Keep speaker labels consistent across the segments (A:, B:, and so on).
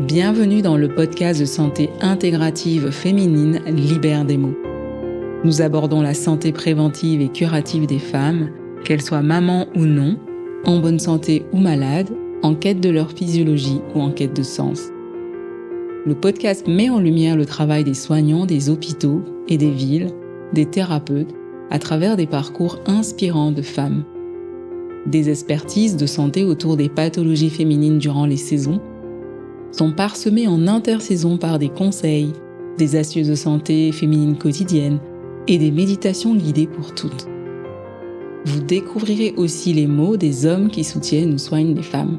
A: Bienvenue dans le podcast de santé intégrative féminine Libère des mots. Nous abordons la santé préventive et curative des femmes, qu'elles soient mamans ou non, en bonne santé ou malades, en quête de leur physiologie ou en quête de sens. Le podcast met en lumière le travail des soignants des hôpitaux et des villes, des thérapeutes, à travers des parcours inspirants de femmes. Des expertises de santé autour des pathologies féminines durant les saisons sont parsemées en intersaison par des conseils, des astuces de santé féminine quotidienne et des méditations guidées pour toutes. Vous découvrirez aussi les mots des hommes qui soutiennent ou soignent les femmes.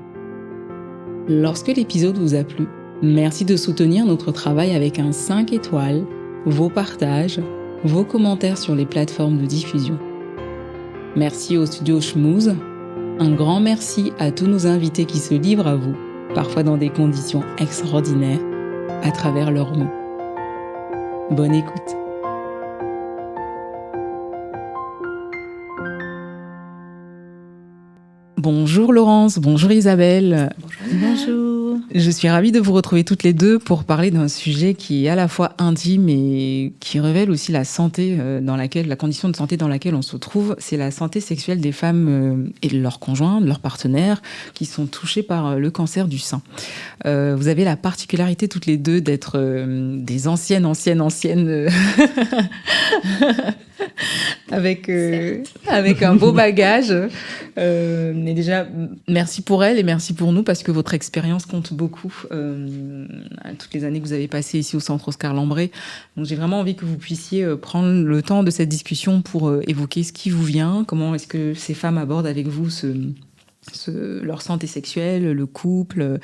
A: Lorsque l'épisode vous a plu, merci de soutenir notre travail avec un 5 étoiles, vos partages, vos commentaires sur les plateformes de diffusion. Merci au studio Schmooze. Un grand merci à tous nos invités qui se livrent à vous, parfois dans des conditions extraordinaires, à travers leurs mots. Bonne écoute. Bonjour Laurence, bonjour Isabelle.
B: Bonjour.
A: Je suis ravie de vous retrouver toutes les deux pour parler d'un sujet qui est à la fois intime et qui révèle aussi la santé la condition de santé dans laquelle on se trouve. C'est la santé sexuelle des femmes et de leurs conjoints, de leurs partenaires qui sont touchés par le cancer du sein. Vous avez la particularité toutes les deux d'être des anciennes avec un beau bagage. Mais déjà, merci pour elle et merci pour nous parce que votre expérience compte beaucoup. Toutes les années que vous avez passées ici au Centre Oscar Lambré. Donc j'ai vraiment envie que vous puissiez prendre le temps de cette discussion pour évoquer ce qui vous vient, comment est-ce que ces femmes abordent avec vous leur santé sexuelle, le couple,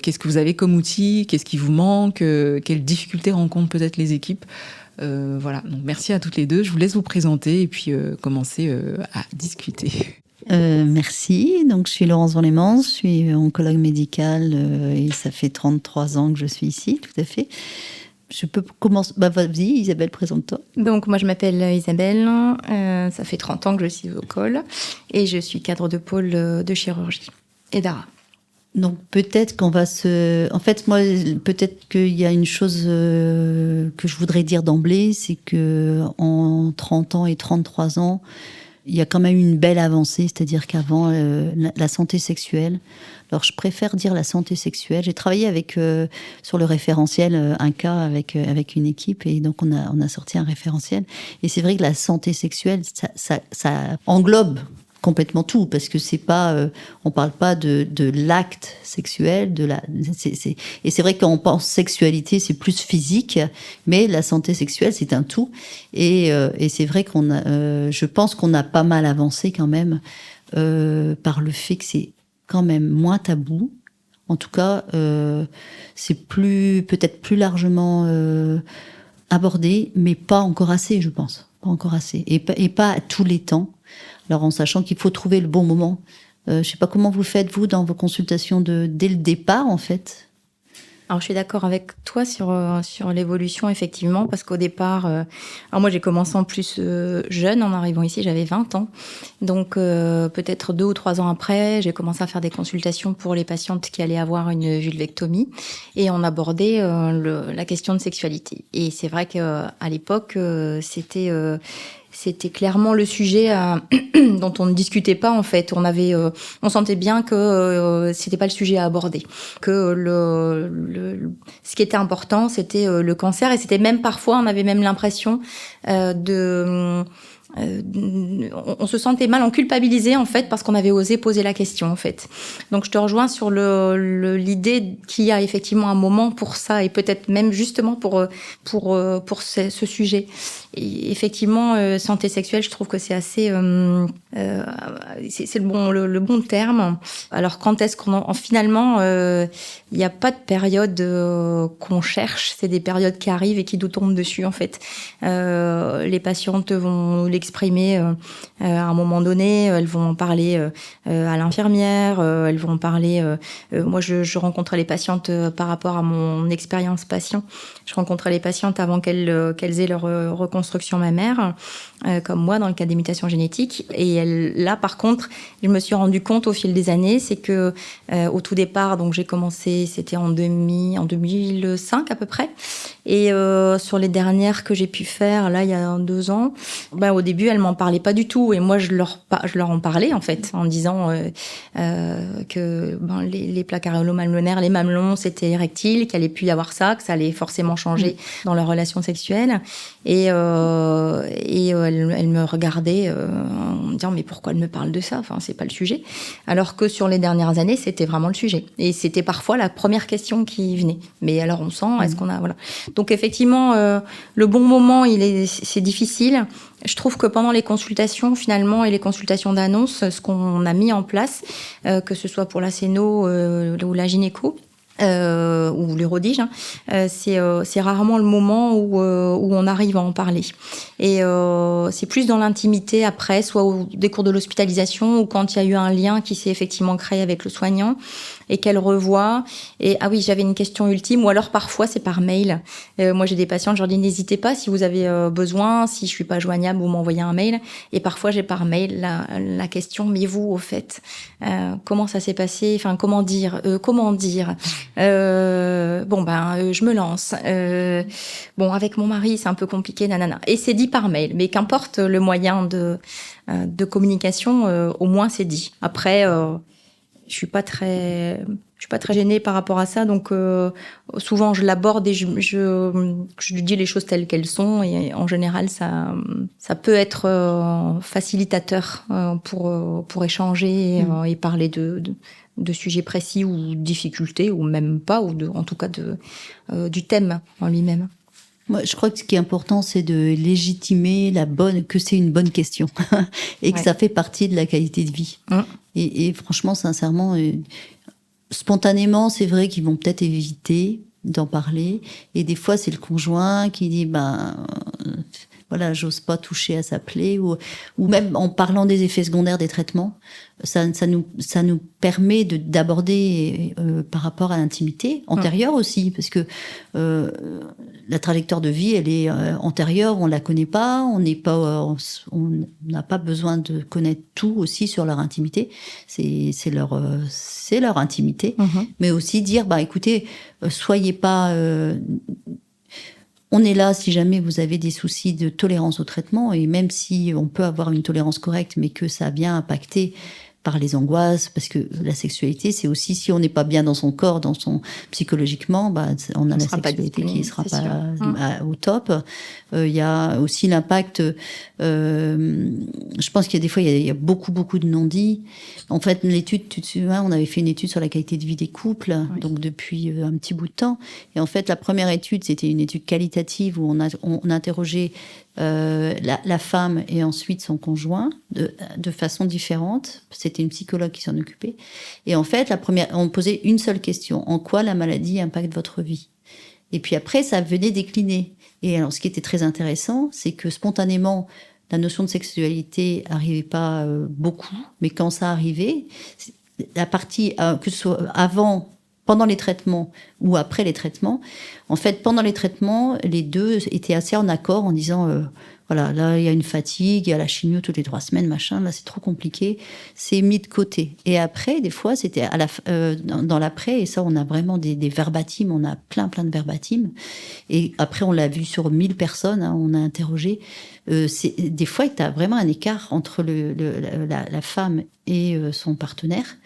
A: qu'est-ce que vous avez comme outil, qu'est-ce qui vous manque, quelles difficultés rencontrent peut-être les équipes. Voilà, donc merci à toutes les deux. Je vous laisse vous présenter et puis commencer à discuter.
B: Merci. Donc, je suis Laurence Van-Lemans, je suis oncologue médicale et ça fait 33 ans que je suis ici, tout à fait. Je peux commencer. Vas-y, Isabelle, présente-toi.
C: Donc, moi, je m'appelle Isabelle. Ça fait 30 ans que je suis au col et je suis cadre de pôle de chirurgie et d'ARA.
B: Donc, peut-être qu'on va En fait, moi, peut-être qu'il y a une chose que je voudrais dire d'emblée, c'est que en 30 ans et 33 ans, il y a quand même une belle avancée, c'est-à-dire qu'avant, la santé sexuelle... Alors, je préfère dire la santé sexuelle. J'ai travaillé sur le référentiel, un cas avec une équipe, et donc on a sorti un référentiel. Et c'est vrai que la santé sexuelle, ça englobe complètement tout, parce que c'est pas, on parle pas de l'acte sexuel, et c'est vrai que quand on pense sexualité, c'est plus physique, mais la santé sexuelle, c'est un tout. Et c'est vrai je pense qu'on a pas mal avancé quand même, par le fait que c'est quand même moins tabou. En tout cas, c'est peut-être plus largement abordé, mais pas encore assez, je pense. Pas encore assez. Et pas à tous les temps. Alors, en sachant qu'il faut trouver le bon moment. Je sais pas comment vous faites, vous, dans vos consultations dès le départ, en fait.
C: Alors, je suis d'accord avec toi sur l'évolution, effectivement, parce qu'au départ, alors moi, j'ai commencé en plus jeune, en arrivant ici, j'avais 20 ans. Donc, peut-être 2 ou 3 ans après, j'ai commencé à faire des consultations pour les patientes qui allaient avoir une vulvectomie. Et on abordait la question de sexualité. Et c'est vrai qu'à l'époque, c'était clairement le sujet dont on ne discutait pas, en fait. On sentait bien que c'était pas le sujet à aborder. Que ce qui était important, c'était le cancer. Et c'était même parfois, on avait même l'impression on se sentait mal, on culpabilisait en fait parce qu'on avait osé poser la question en fait. Donc je te rejoins sur l'idée qu'il y a effectivement un moment pour ça et peut-être même justement pour ce sujet. Et effectivement, santé sexuelle, je trouve que c'est assez c'est le bon terme. Alors quand est-ce qu'on finalement il n'y a pas de période qu'on cherche, c'est des périodes qui arrivent et qui nous tombent dessus en fait. Les patientes les l'exprimer à un moment donné. Elles vont en parler à l'infirmière. Elles vont en parler. Moi, je rencontrais les patientes par rapport à mon expérience patient. Je rencontrais les patientes avant qu'elles aient leur reconstruction mammaire, comme moi dans le cas des mutations génétiques. Et là, par contre, je me suis rendu compte au fil des années, c'est que au tout départ, donc j'ai commencé, c'était en 2005 à peu près. Et sur les dernières que j'ai pu faire, là, il y a 2 ans, au début, elles m'en parlaient pas du tout. Et moi, je leur en parlais, en fait, en disant que les plaques aréolo-mamelonnaires, les mamelons, c'était érectile, qu'il allait plus y avoir ça, que ça allait forcément changer dans leur relation sexuelle. Et elle me regardait en me disant, mais pourquoi elle me parle de ça? Enfin, c'est pas le sujet. Alors que sur les dernières années, c'était vraiment le sujet. Et c'était parfois la première question qui venait. Mais alors, on sent, est-ce qu'on a... Voilà. Donc effectivement, le bon moment, c'est difficile. Je trouve que pendant les consultations, finalement, et les consultations d'annonce, ce qu'on a mis en place, que ce soit pour la séno ou la gynéco, ou l'urodige, c'est rarement le moment où on arrive à en parler. Et c'est plus dans l'intimité après, soit au décours de l'hospitalisation ou quand il y a eu un lien qui s'est effectivement créé avec le soignant et qu'elle revoit. Et ah oui, j'avais une question ultime, ou alors parfois c'est par mail. Moi j'ai des patientes, je leur dis n'hésitez pas si vous avez besoin, si je suis pas joignable, vous m'envoyez un mail. Et parfois j'ai par mail la question, mais vous au fait, comment ça s'est passé? Enfin comment dire je me lance. Avec mon mari, c'est un peu compliqué, nanana. Et c'est dit par mail. Mais qu'importe le moyen de communication, au moins c'est dit. Après, je suis pas très gênée par rapport à ça. Donc, souvent, je l'aborde et je lui dis les choses telles qu'elles sont. Et en général, ça peut être facilitateur pour échanger et parler de sujets précis ou difficultés, ou même pas, ou en tout cas du thème en lui-même.
B: Moi, je crois que ce qui est important, c'est de légitimer que c'est une bonne question et que ça fait partie de la qualité de vie. Et franchement, sincèrement, spontanément, c'est vrai qu'ils vont peut-être éviter d'en parler. Et des fois, c'est le conjoint qui dit, voilà, j'ose pas toucher à sa plaie, ou même en parlant des effets secondaires des traitements, ça nous permet d'aborder par rapport à l'intimité antérieure aussi, parce que la trajectoire de vie, elle est antérieure, on la connaît pas, on n'a pas besoin de connaître tout aussi sur leur intimité, c'est leur intimité, mais aussi dire écoutez, soyez pas on est là si jamais vous avez des soucis de tolérance au traitement, et même si on peut avoir une tolérance correcte, mais que ça vient impacter par les angoisses, parce que la sexualité, c'est aussi, si on n'est pas bien dans son corps, psychologiquement, on a la sexualité qui ne sera pas au top. Il y a aussi l'impact, je pense qu'il y a des fois, il y a beaucoup de non-dits. En fait, l'étude, tu te souviens, on avait fait une étude sur la qualité de vie des couples, donc depuis un petit bout de temps. Et en fait, la première étude, c'était une étude qualitative où on interrogeait la femme et ensuite son conjoint de façon différente. C'était une psychologue qui s'en occupait. Et en fait, on posait une seule question. En quoi la maladie impacte votre vie? Et puis après, ça venait décliner. Et alors, ce qui était très intéressant, c'est que spontanément, la notion de sexualité arrivait pas beaucoup, mais quand ça arrivait, la partie, que ce soit pendant les traitements ou après les traitements, en fait, pendant les traitements, les deux étaient assez en accord en disant voilà, là, il y a une fatigue, il y a la chimio toutes les 3 semaines, machin, là, c'est trop compliqué, c'est mis de côté. Et après, des fois, c'était dans l'après, et ça, on a vraiment des verbatims, on a plein de verbatims. Et après, on l'a vu sur 1000 personnes, on a interrogé. Des fois, tu as vraiment un écart entre la femme et son partenaire,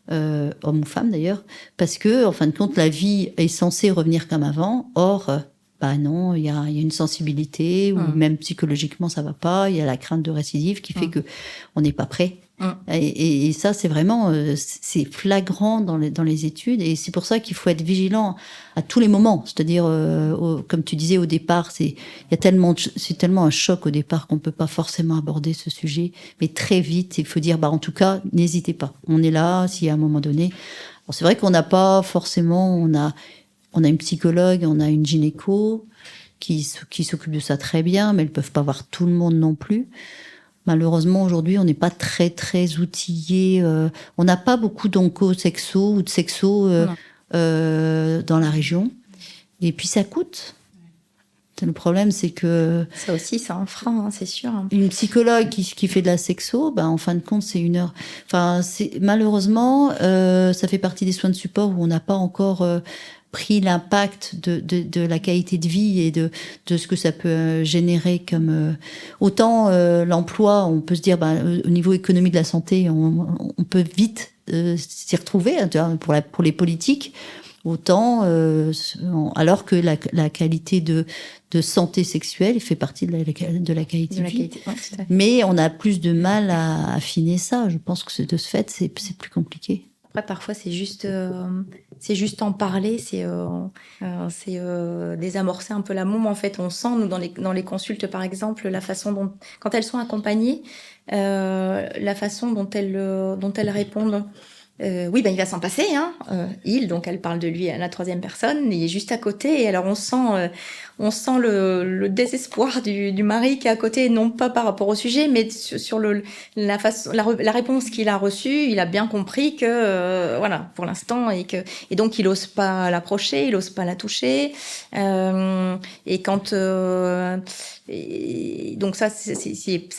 B: homme ou femme d'ailleurs, parce que, en fin de compte, la vie est censée revenir comme avant, or... non, il y a une sensibilité, ou même psychologiquement ça va pas, il y a la crainte de récidive qui fait que on n'est pas prêt. Et ça, c'est vraiment c'est flagrant dans les études, et c'est pour ça qu'il faut être vigilant à tous les moments. C'est-à-dire, comme tu disais au départ, c'est tellement un choc au départ qu'on peut pas forcément aborder ce sujet, mais très vite, il faut dire, en tout cas, n'hésitez pas. On est là, si à un moment donné. Bon, c'est vrai qu'on n'a pas forcément, on a une psychologue, on a une gynéco qui s'occupent de ça très bien, mais elles peuvent pas voir tout le monde non plus. Malheureusement, aujourd'hui, on n'est pas très, très outillé. On n'a pas beaucoup d'onco-sexo ou de sexo dans la région. Et puis, ça coûte. Le problème, c'est que...
C: Ça aussi, c'est un frein, c'est sûr.
B: Une psychologue qui fait de la sexo, en fin de compte, c'est 1 heure. Enfin, malheureusement, ça fait partie des soins de support où on n'a pas encore pris l'impact de la qualité de vie et de ce que ça peut générer comme... autant l'emploi, on peut se dire, au niveau économie de la santé, on peut vite s'y retrouver, pour les politiques. Autant, alors que la qualité de santé sexuelle fait partie de la qualité de vie.
C: Ouais,
B: mais on a plus de mal à affiner ça. Je pense que de ce fait, c'est plus compliqué.
C: Après, parfois, c'est juste en parler, c'est désamorcer un peu la môme. En fait, on sent, nous, dans les consultes, par exemple, la façon dont, quand elles sont accompagnées, la façon dont elles répondent. Oui, il va s'en passer, hein. Donc elle parle de lui à la 3e personne, il est juste à côté, et alors on sent le désespoir du mari qui est à côté, non pas par rapport au sujet, mais sur la réponse qu'il a reçue. Il a bien compris que, voilà, pour l'instant, et donc il ose pas l'approcher, il ose pas la toucher, et quand, et donc ça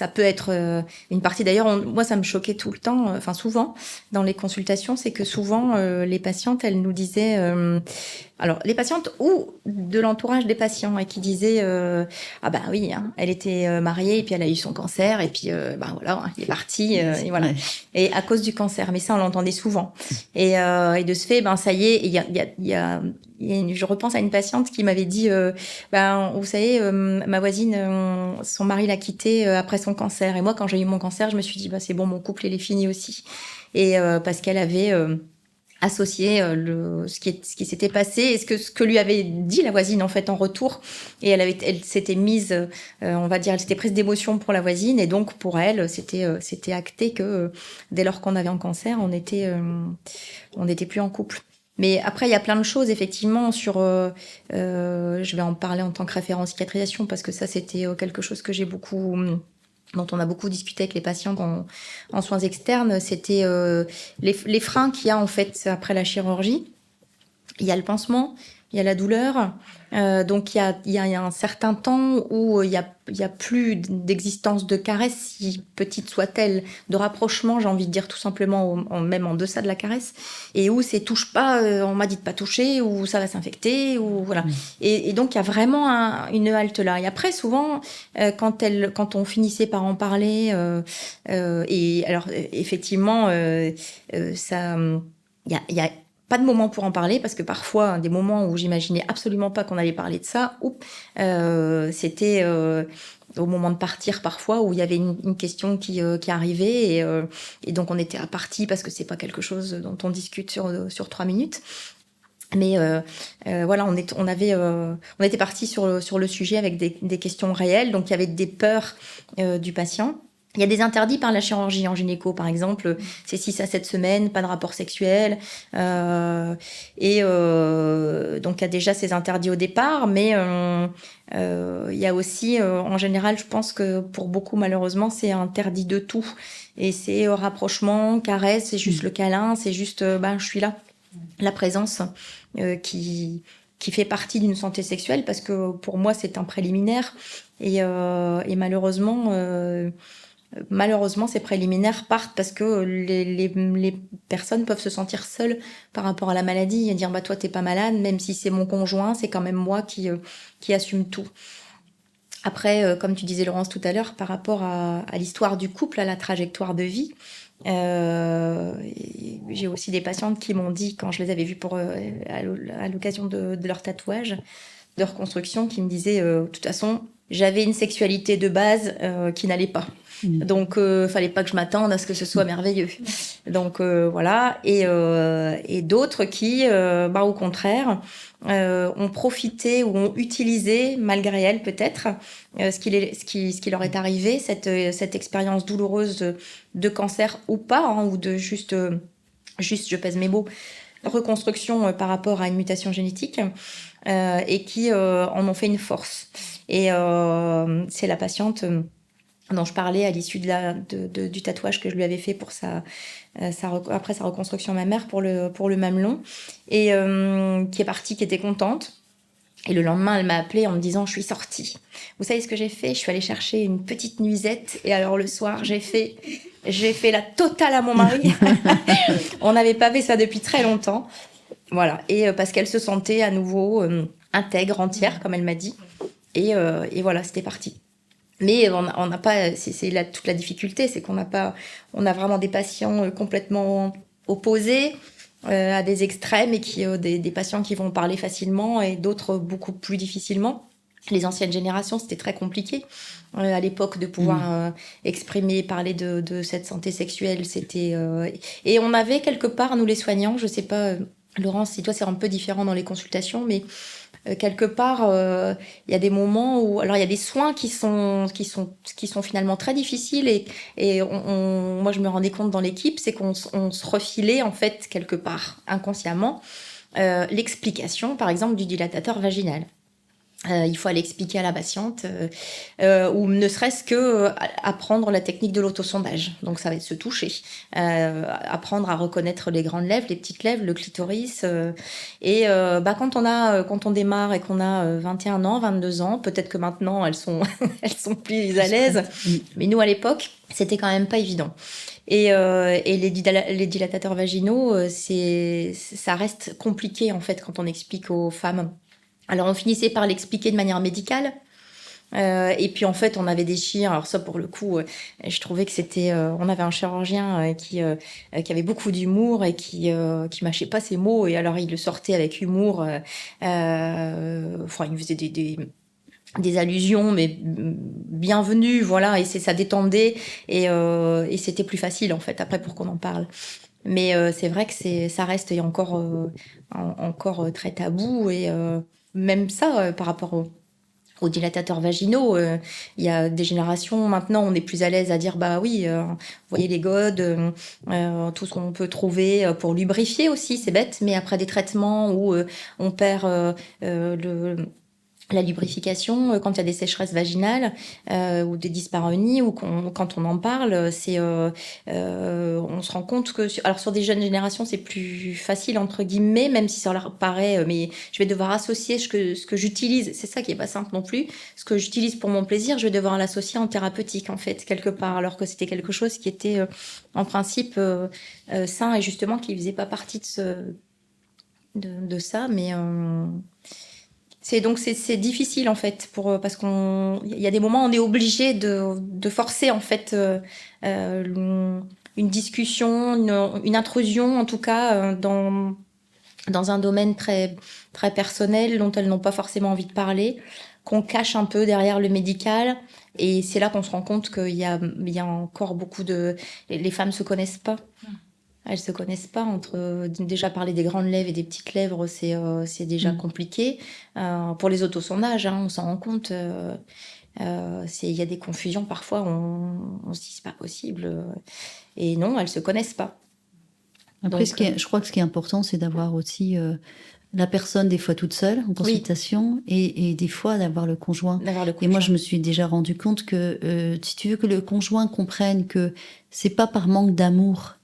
C: peut être une partie. D'ailleurs, moi ça me choquait tout le temps, souvent dans les consultations, c'est que souvent les patientes, elles nous disaient, alors les patientes ou de l'entourage des patients, et qui disaient ah ben oui, hein, elle était mariée et puis elle a eu son cancer et puis voilà, il est parti et voilà, et à cause du cancer. Mais ça, on l'entendait souvent, et de ce fait, ça y est, je repense à une patiente qui m'avait dit vous savez, ma voisine, son mari l'a quittée après son cancer, et moi quand j'ai eu mon cancer, je me suis dit c'est bon, mon couple il est fini aussi. Et parce qu'elle avait associé ce qui s'était passé et ce que lui avait dit la voisine en fait en retour, et elle s'était mise, on va dire, elle s'était prise d'émotion pour la voisine, et donc pour elle c'était acté que dès lors qu'on avait un cancer, on n'était plus en couple. Mais après, il y a plein de choses, effectivement, sur... je vais en parler en tant que référent cicatrisation, parce que ça, c'était quelque chose que dont on a beaucoup discuté avec les patients en soins externes. C'était les freins qu'il y a, en fait, après la chirurgie. Il y a le pansement, il y a la douleur. Donc, il y a un certain temps où il y a plus d'existence de caresse, si petite soit-elle, de rapprochement, j'ai envie de dire, tout simplement, même en deçà de la caresse, et où c'est touche pas, on m'a dit de pas toucher, ou ça va s'infecter, ou voilà. Et donc, il y a vraiment une halte là. Et après, souvent, quand on finissait par en parler, et alors, effectivement, ça, il y a pas de moment pour en parler, parce que parfois, des moments où j'imaginais absolument pas qu'on allait parler de ça, c'était au moment de partir parfois, où il y avait une question qui arrivait, et donc on était à partie, parce que c'est pas quelque chose dont on discute sur 3 minutes. Mais voilà, on était parti sur le sujet avec des questions réelles, donc il y avait des peurs du patient. Il y a des interdits par la chirurgie en gynéco, par exemple, c'est 6 à 7 semaines, pas de rapport sexuel. Donc il y a déjà ces interdits au départ, mais il y a aussi, en général, je pense que pour beaucoup, malheureusement, c'est interdit de tout. Et c'est rapprochement, caresse, c'est juste le câlin, c'est juste je suis là. La présence qui fait partie d'une santé sexuelle, parce que pour moi, c'est un préliminaire. Et malheureusement, ces préliminaires partent parce que les personnes peuvent se sentir seules par rapport à la maladie et dire toi t'es pas malade, même si c'est mon conjoint, c'est quand même moi qui assume tout. Après, comme tu disais, Laurence, tout à l'heure, par rapport à l'histoire du couple, à la trajectoire de vie, j'ai aussi des patientes qui m'ont dit, quand je les avais vues à l'occasion de leur tatouage de reconstruction, qui me disaient de toute façon, j'avais une sexualité de base qui n'allait pas. Donc, fallait pas que je m'attende à ce que ce soit merveilleux. Donc, voilà. Et d'autres qui, au contraire, ont profité ou ont utilisé, malgré elles peut-être, ce qui leur est arrivé, cette expérience douloureuse de cancer ou pas, ou de juste, je pèse mes mots, reconstruction par rapport à une mutation génétique et qui en ont fait une force. Et c'est la patiente dont je parlais à l'issue du tatouage que je lui avais fait pour après sa reconstruction mammaire pour le mamelon, et qui est partie, qui était contente. Et le lendemain, elle m'a appelée en me disant « Je suis sortie. Vous savez ce que j'ai fait ? Je suis allée chercher une petite nuisette et alors le soir, j'ai fait la totale à mon mari. » On n'avait pas fait ça depuis très longtemps. Voilà. Et parce qu'elle se sentait à nouveau intègre, entière, comme elle m'a dit. Et voilà, c'était parti. Mais on n'a pas, c'est toute la difficulté, c'est qu'on on a vraiment des patients complètement opposés à des extrêmes et des patients qui vont parler facilement et d'autres beaucoup plus difficilement. Les anciennes générations, c'était très compliqué à l'époque de pouvoir exprimer, parler de cette santé sexuelle. C'était et on avait quelque part, nous les soignants, je sais pas, Laurence, si toi c'est un peu différent dans les consultations, mais quelque part, il y a des moments où, alors il y a des soins qui sont finalement très difficiles et moi je me rendais compte dans l'équipe, c'est qu'on se refilait en fait quelque part inconsciemment l'explication, par exemple du dilatateur vaginal. Il faut aller expliquer à la patiente ou ne serait-ce que apprendre la technique de l'autosondage. Donc ça va être se toucher, apprendre à reconnaître les grandes lèvres, les petites lèvres, le clitoris. Quand on démarre et qu'on a 21 ans, 22 ans, peut-être que maintenant elles sont plus à l'aise. Mais nous à l'époque, c'était quand même pas évident. Et les dilatateurs vaginaux, ça reste compliqué en fait quand on explique aux femmes. Alors, on finissait par l'expliquer de manière médicale. Et puis, en fait, on avait des chiens. Alors ça, pour le coup, je trouvais que c'était... on avait un chirurgien qui avait beaucoup d'humour et qui mâchait pas ses mots. Et alors, il le sortait avec humour. Il me faisait des allusions, mais bienvenues, voilà. Et ça détendait. Et c'était plus facile, en fait, après, pour qu'on en parle. Mais c'est vrai que ça reste encore très tabou. Et... même ça, par rapport aux dilatateurs vaginaux, il y a des générations, maintenant, on est plus à l'aise à dire, bah oui, vous voyez les godes, tout ce qu'on peut trouver pour lubrifier aussi, c'est bête, mais après des traitements où on perd la lubrification, quand il y a des sécheresses vaginales ou des dyspareunies, ou quand on en parle, on se rend compte que sur des jeunes générations, c'est plus facile entre guillemets, même si ça leur paraît, mais je vais devoir associer ce que j'utilise. C'est ça qui est pas simple non plus. Ce que j'utilise pour mon plaisir, je vais devoir l'associer en thérapeutique en fait quelque part, alors que c'était quelque chose qui était en principe sain et justement qui faisait pas partie de ça, mais c'est difficile en fait parce qu'il y a des moments où on est obligé de forcer en fait une discussion, une intrusion en tout cas dans un domaine très très personnel dont elles n'ont pas forcément envie de parler, qu'on cache un peu derrière le médical, et c'est là qu'on se rend compte qu'il y a encore beaucoup les femmes se connaissent pas. Elles se connaissent pas déjà parler des grandes lèvres et des petites lèvres, c'est déjà compliqué. Pour les autosondages, on s'en rend compte. Il y a des confusions parfois. On se dit c'est pas possible. Et non, elles se connaissent pas.
B: Après, je crois que ce qui est important, c'est d'avoir aussi la personne des fois toute seule en consultation, et des fois d'avoir le conjoint. Et moi, je me suis déjà rendu compte que si tu veux que le conjoint comprenne que c'est pas par manque d'amour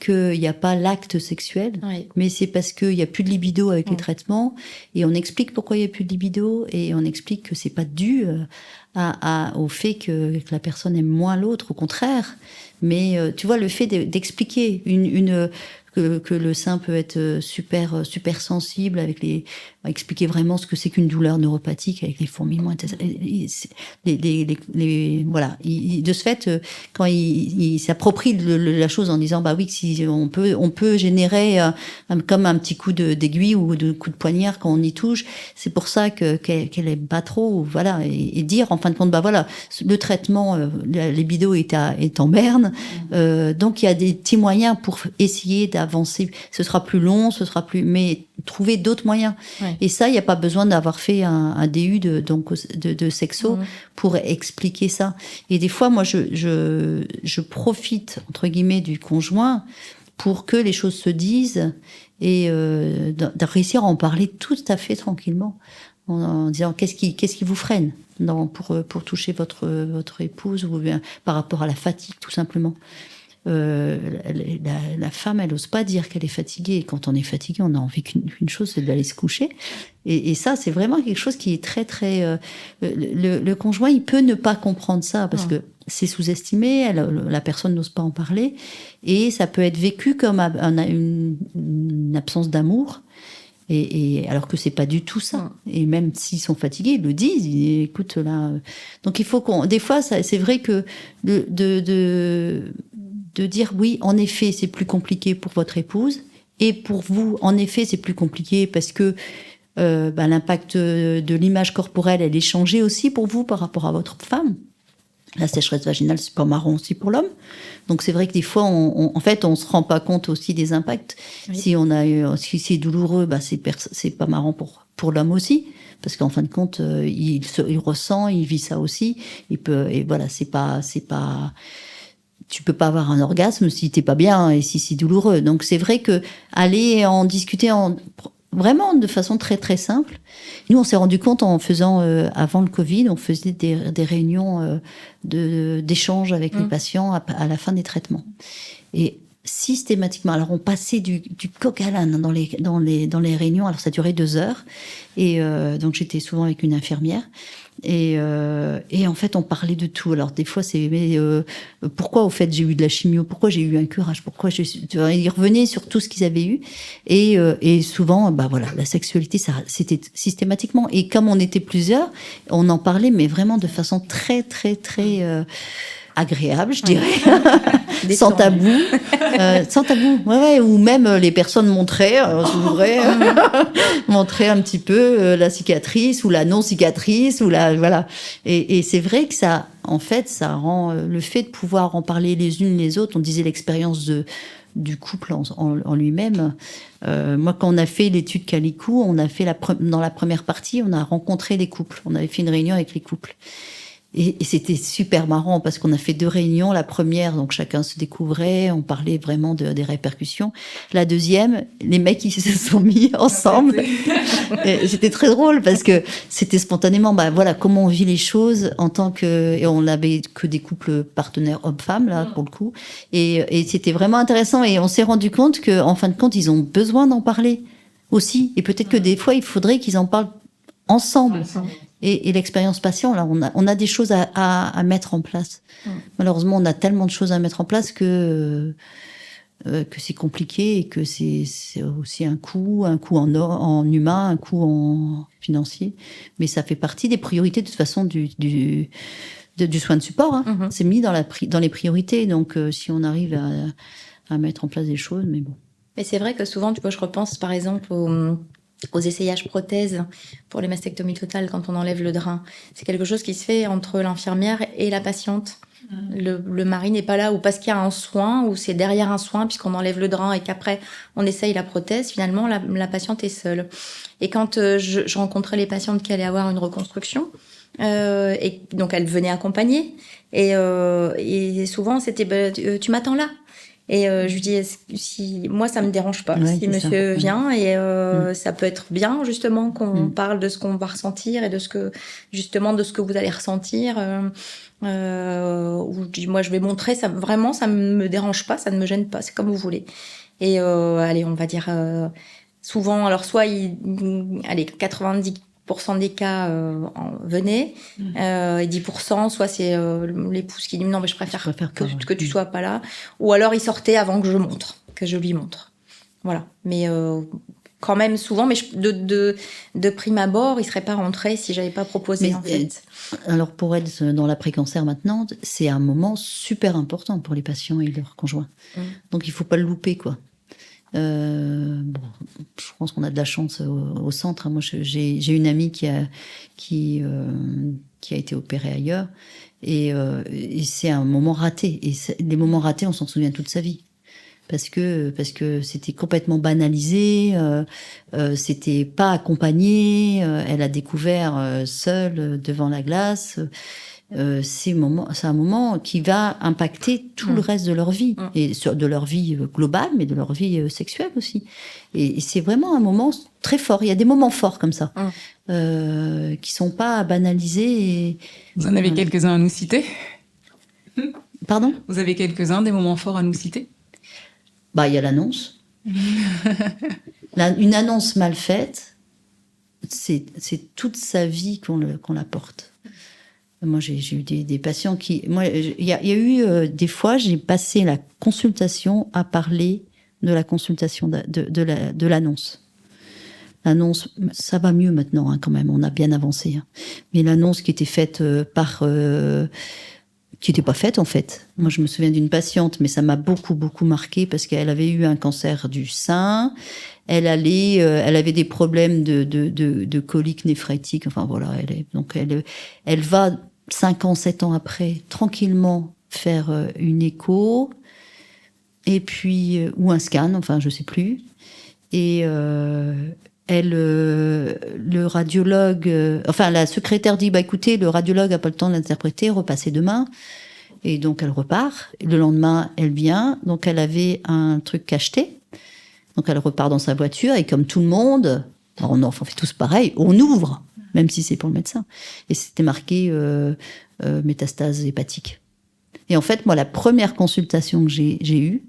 B: qu'il n'y a pas l'acte sexuel, mais c'est parce qu'il n'y a plus de libido avec les traitements, et on explique pourquoi il n'y a plus de libido, et on explique que c'est pas dû au fait que la personne aime moins l'autre, au contraire. Mais tu vois, le fait d'expliquer que le sein peut être super sensible, expliquer vraiment ce que c'est qu'une douleur neuropathique avec les fourmillements, etc. Voilà. De ce fait, quand il s'approprie la chose en disant bah oui, si on peut générer comme un petit coup d'aiguille ou de coup de poignard quand on y touche, c'est pour ça qu'elle aime pas trop, voilà, et dire en fin de compte bah voilà, le traitement, la libido est en berne, donc il y a des petits moyens pour essayer d'avancer. Ce sera plus long, mais trouver d'autres moyens. Et ça, il n'y a pas besoin d'avoir fait un DU de sexo pour expliquer ça. Et des fois, moi, je profite, entre guillemets, du conjoint pour que les choses se disent et de réussir à en parler tout à fait tranquillement, en disant qu'est-ce qui vous freine pour toucher votre épouse, ou bien par rapport à la fatigue, tout simplement. La femme, elle n'ose pas dire qu'elle est fatiguée. Et quand on est fatigué, on a envie qu'une chose, c'est d'aller se coucher. Et ça, c'est vraiment quelque chose qui est très, très... le conjoint, il peut ne pas comprendre ça, parce que c'est sous-estimé, la personne n'ose pas en parler, et ça peut être vécu comme une absence d'amour. Et alors que c'est pas du tout ça. Et même s'ils sont fatigués, ils le disent. Écoute, là. Donc il faut des fois, c'est vrai que de dire oui, en effet, c'est plus compliqué pour votre épouse, et pour vous, en effet, c'est plus compliqué parce que l'impact de l'image corporelle, elle est changée aussi pour vous par rapport à votre femme. La sécheresse vaginale, c'est pas marrant aussi pour l'homme. Donc c'est vrai que des fois, en fait, on se rend pas compte aussi des impacts. Oui. Si c'est douloureux, c'est pas marrant pour l'homme aussi, parce qu'en fin de compte, il ressent, il vit ça aussi. Et voilà, c'est pas. Tu peux pas avoir un orgasme si t'es pas bien et si c'est douloureux. Donc c'est vrai que aller en discuter vraiment de façon très très simple. Nous, on s'est rendu compte en faisant, avant le Covid, on faisait des réunions d'échange avec les patients à la fin des traitements. Et systématiquement, alors on passait du coq à l'âne dans les réunions. Alors ça durait 2 heures. Et donc j'étais souvent avec une infirmière. Et en fait, on parlait de tout. Alors des fois, pourquoi au fait j'ai eu de la chimio, pourquoi j'ai eu un curage, ils revenaient sur tout ce qu'ils avaient eu. Et souvent, la sexualité, ça, c'était systématiquement. Et comme on était plusieurs, on en parlait, mais vraiment de façon très, très, très agréable, je dirais, sans tabou, ou même les personnes montraient un petit peu la cicatrice ou la non cicatrice voilà. Et c'est vrai que ça, en fait, ça rend le fait de pouvoir en parler les unes les autres. On disait l'expérience du couple en lui-même. Moi, quand on a fait l'étude Calicou, on a fait dans la première partie, on a rencontré les couples. On avait fait une réunion avec les couples. Et c'était super marrant parce qu'on a fait 2 réunions. La première, donc chacun se découvrait, on parlait vraiment des répercussions. La deuxième, les mecs ils se sont mis ensemble. Et c'était très drôle parce que c'était spontanément, comment on vit les choses en tant que, et on n'avait que des couples partenaires hommes-femmes là pour le coup. Et c'était vraiment intéressant. Et on s'est rendu compte que, en fin de compte, ils ont besoin d'en parler aussi. Et peut-être que des fois, il faudrait qu'ils en parlent ensemble. Et l'expérience patient, là, on a des choses à mettre en place. Malheureusement, on a tellement de choses à mettre en place que c'est compliqué et que c'est aussi un coût en humain, un coût en financier. Mais ça fait partie des priorités, de toute façon, du soin de support. Hein. C'est mis dans les priorités. Donc, si on arrive à mettre en place des choses, mais bon.
C: Mais c'est vrai que souvent, tu vois, je repense par exemple aux essayages prothèses pour les mastectomies totales quand on enlève le drain. C'est quelque chose qui se fait entre l'infirmière et la patiente. Le mari n'est pas là, ou parce qu'il y a un soin, ou c'est derrière un soin, puisqu'on enlève le drain et qu'après on essaye la prothèse, finalement la patiente est seule. Et quand je rencontrais les patientes qui allaient avoir une reconstruction, et donc elles venaient accompagner, et souvent c'était tu m'attends là. Et je lui dis, moi, ça me dérange pas. Si monsieur vient, et ça peut être bien, justement, qu'on parle de ce qu'on va ressentir et de ce que vous allez ressentir. Ou je dis, moi, je vais montrer, ça me dérange pas, ça ne me gêne pas, c'est comme vous voulez. Et allez, on va dire, souvent, alors soit 90% des cas venaient, et 10%, soit c'est l'épouse qui dit non, mais je préfère que tu sois pas là, ou alors il sortait avant que je lui montre. Voilà. Mais quand même souvent, mais de prime abord, il serait pas rentré si j'avais pas proposé, en fait.
B: Alors pour être dans l'après-cancer maintenant, c'est un moment super important pour les patients et leurs conjoints. Donc il faut pas le louper, quoi. Je pense qu'on a de la chance au centre. Moi, j'ai une amie qui a été opérée ailleurs, et c'est un moment raté. Et les moments ratés, on s'en souvient toute sa vie, parce que c'était complètement banalisé. C'était pas accompagné. Elle a découvert seule devant la glace. c'est un moment qui va impacter tout le reste de leur vie, et de leur vie globale, mais de leur vie sexuelle aussi. Et c'est vraiment un moment très fort. Il y a des moments forts comme ça, qui sont pas banalisés.
A: Vous en avez quelques-uns à nous citer ?
B: Pardon ?
A: Vous avez quelques-uns des moments forts à nous citer ?
B: Il y a l'annonce. Une annonce mal faite, c'est toute sa vie qu'on la porte. Moi, j'ai eu des patients qui... Il y a eu des fois, j'ai passé la consultation à parler de la consultation de l'annonce. L'annonce, ça va mieux maintenant, quand même, on a bien avancé. Mais l'annonce qui était faite qui n'était pas faite, en fait. Moi, je me souviens d'une patiente, mais ça m'a beaucoup, beaucoup marqué parce qu'elle avait eu un cancer du sein. Elle avait des problèmes de coliques néphrétiques. Enfin, voilà. Elle va 5 ans, 7 ans après, tranquillement faire une écho. Et puis, ou un scan, enfin, je sais plus. Et, le radiologue, la secrétaire dit, écoutez, le radiologue a pas le temps de l'interpréter, repassez demain. Et donc, elle repart. Le lendemain, elle vient. Donc, elle avait un truc cacheté. Donc, elle repart dans sa voiture. Et comme tout le monde, on fait tous pareil, on ouvre, même si c'est pour le médecin. Et c'était marqué métastase hépatique. Et en fait, moi, la première consultation que j'ai eue,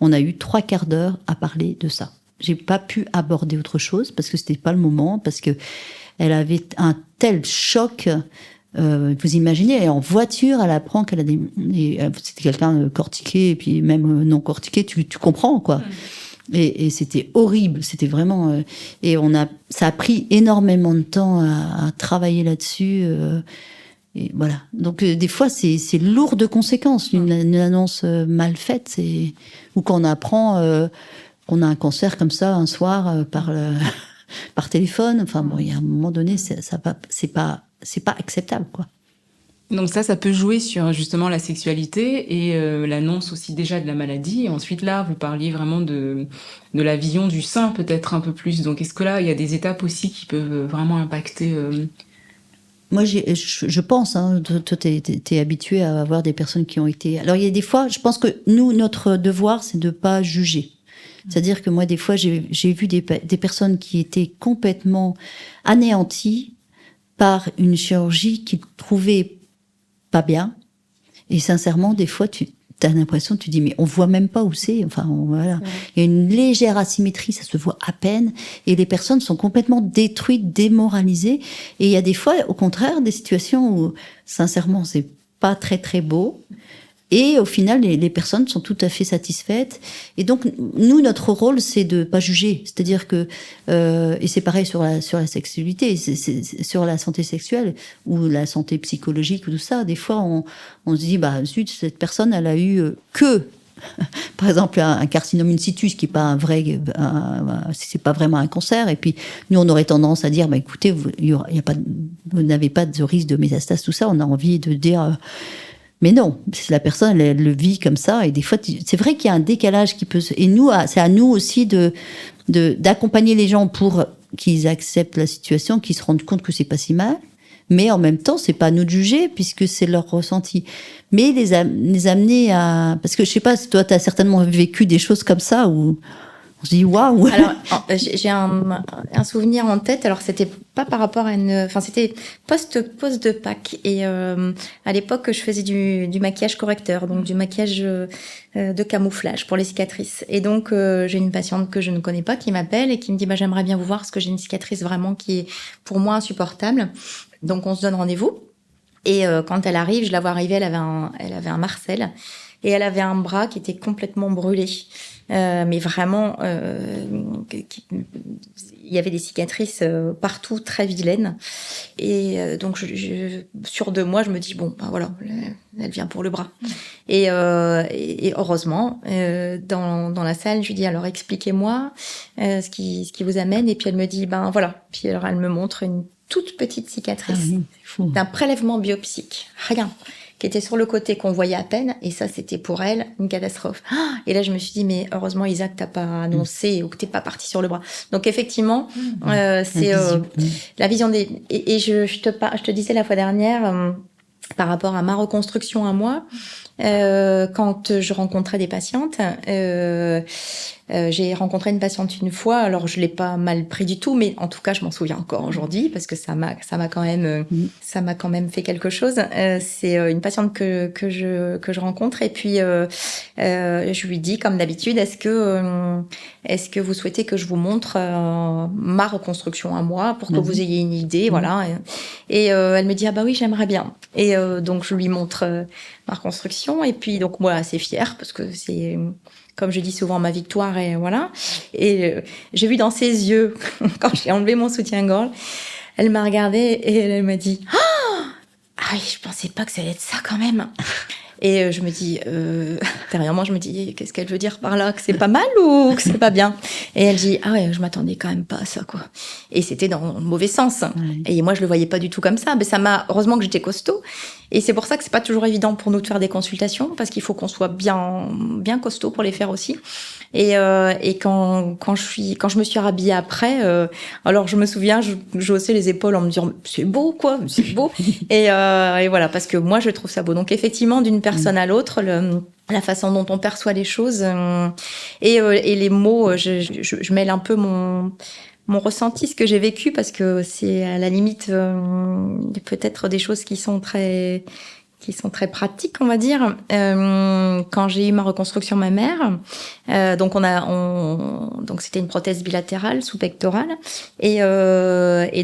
B: on a eu 3/4 d'heure à parler de ça. J'ai pas pu aborder autre chose parce que c'était pas le moment, parce que elle avait un tel choc. Vous imaginez, elle est en voiture, elle apprend qu'elle a c'était quelqu'un cortiqué, et puis même non cortiqué, tu comprends, quoi. Et c'était horrible, c'était vraiment... et ça a pris énormément de temps à travailler là-dessus. Et voilà. Donc, des fois, c'est lourd de conséquences, une annonce mal faite. Ou qu'on apprend qu'on a un cancer comme ça un soir par téléphone. Enfin, bon, il y a un moment donné, c'est pas acceptable, quoi.
A: Donc ça peut jouer sur justement la sexualité et l'annonce aussi déjà de la maladie. Et ensuite là, vous parliez vraiment de la vision du sein peut-être un peu plus. Donc est-ce que là, il y a des étapes aussi qui peuvent vraiment impacter
B: Moi, je pense, toi, t'es habitué à avoir des personnes qui ont été... Alors, il y a des fois, je pense que nous, notre devoir, c'est de pas juger. C'est-à-dire que moi, des fois, j'ai vu des personnes qui étaient complètement anéanties par une chirurgie qu'ils trouvaient pas bien. Et sincèrement, des fois, tu as l'impression, tu dis, mais on voit même pas où c'est. Enfin, voilà. Ouais. Il y a une légère asymétrie, ça se voit à peine. Et les personnes sont complètement détruites, démoralisées. Et il y a des fois, au contraire, des situations où, sincèrement, c'est pas très, très beau. Et au final, les personnes sont tout à fait satisfaites. Et donc, nous, notre rôle, c'est de pas juger. C'est-à-dire que, et c'est pareil sur la sexualité, c'est sur la santé sexuelle ou la santé psychologique ou tout ça. Des fois, on se dit, zut, cette personne, elle a eu par exemple, un carcinome in situ, ce qui est pas c'est pas vraiment un cancer. Et puis, nous, on aurait tendance à dire, écoutez, vous n'avez pas de risque de métastase, tout ça. On a envie de dire, mais non, la personne, elle le vit comme ça. Et des fois, c'est vrai qu'il y a un décalage qui peut et nous, c'est à nous aussi d'accompagner les gens pour qu'ils acceptent la situation, qu'ils se rendent compte que c'est pas si mal. Mais en même temps, c'est pas à nous de juger puisque c'est leur ressenti. Mais les amener à, parce que je sais pas, toi, t'as certainement vécu des choses comme ça où on se dit waouh.
C: Alors, j'ai un souvenir en tête. Alors, c'était pas par rapport à c'était post de Pâques. Et à l'époque, je faisais du maquillage correcteur, donc du maquillage de camouflage pour les cicatrices. Et donc, j'ai une patiente que je ne connais pas qui m'appelle et qui me dit j'aimerais bien vous voir parce que j'ai une cicatrice vraiment qui est pour moi insupportable. Donc, on se donne rendez-vous. Et quand elle arrive, je la vois arriver. Elle avait un Marcel et elle avait un bras qui était complètement brûlé. Mais vraiment, il y avait des cicatrices partout, très vilaines. Et donc, sur 2 mois, je me dis, voilà, elle vient pour le bras. Et heureusement, dans la salle, je lui dis, alors expliquez-moi ce qui vous amène. Et puis elle me dit, voilà. Puis alors, elle me montre une toute petite cicatrice d'un prélèvement biopsique. Rien. Qui était sur le côté qu'on voyait à peine, et ça, c'était pour elle une catastrophe. Et là, je me suis dit, mais heureusement, Isa, que t'as pas annoncé ou que t'es pas partie sur le bras. Donc, effectivement, c'est la vision des... Et je te disais la fois dernière, par rapport à ma reconstruction à moi, quand je rencontrais des patientes, j'ai rencontré une patiente une fois, alors je l'ai pas mal pris du tout, mais en tout cas je m'en souviens encore aujourd'hui parce que ça m'a quand même fait quelque chose. C'est une patiente que je rencontre et puis je lui dis comme d'habitude, est-ce que vous souhaitez que je vous montre ma reconstruction à moi pour que vous ayez une idée, voilà. Et elle me dit ah bah oui, j'aimerais bien. Et donc je lui montre ma reconstruction et puis donc moi assez fière parce que c'est, comme je dis souvent, ma victoire, et voilà. Et j'ai vu dans ses yeux, quand j'ai enlevé mon soutien-gorge, elle m'a regardée et elle m'a dit « Ah oui, je pensais pas que ça allait être ça quand même !» Et je me dis, derrière moi, je me dis, qu'est-ce qu'elle veut dire par là? Que c'est pas mal ou que c'est pas bien? Et elle dit, ah ouais, je m'attendais quand même pas à ça, quoi. Et c'était dans le mauvais sens. Ouais. Et moi, je le voyais pas du tout comme ça. Mais heureusement que j'étais costaud. Et c'est pour ça que c'est pas toujours évident pour nous de faire des consultations, parce qu'il faut qu'on soit bien costaud pour les faire aussi. Et quand je me suis rhabillée après, alors je me souviens, je haussais les épaules en me disant c'est beau quoi, c'est beau. et voilà, parce que moi je trouve ça beau. Donc effectivement, d'une personne à l'autre, la façon dont on perçoit les choses et les mots, je mêle un peu mon ressenti, ce que j'ai vécu, parce que c'est à la limite peut-être des choses qui sont très pratiques, on va dire. Quand j'ai eu ma reconstruction mammaire, donc donc c'était une prothèse bilatérale sous-pectorale, et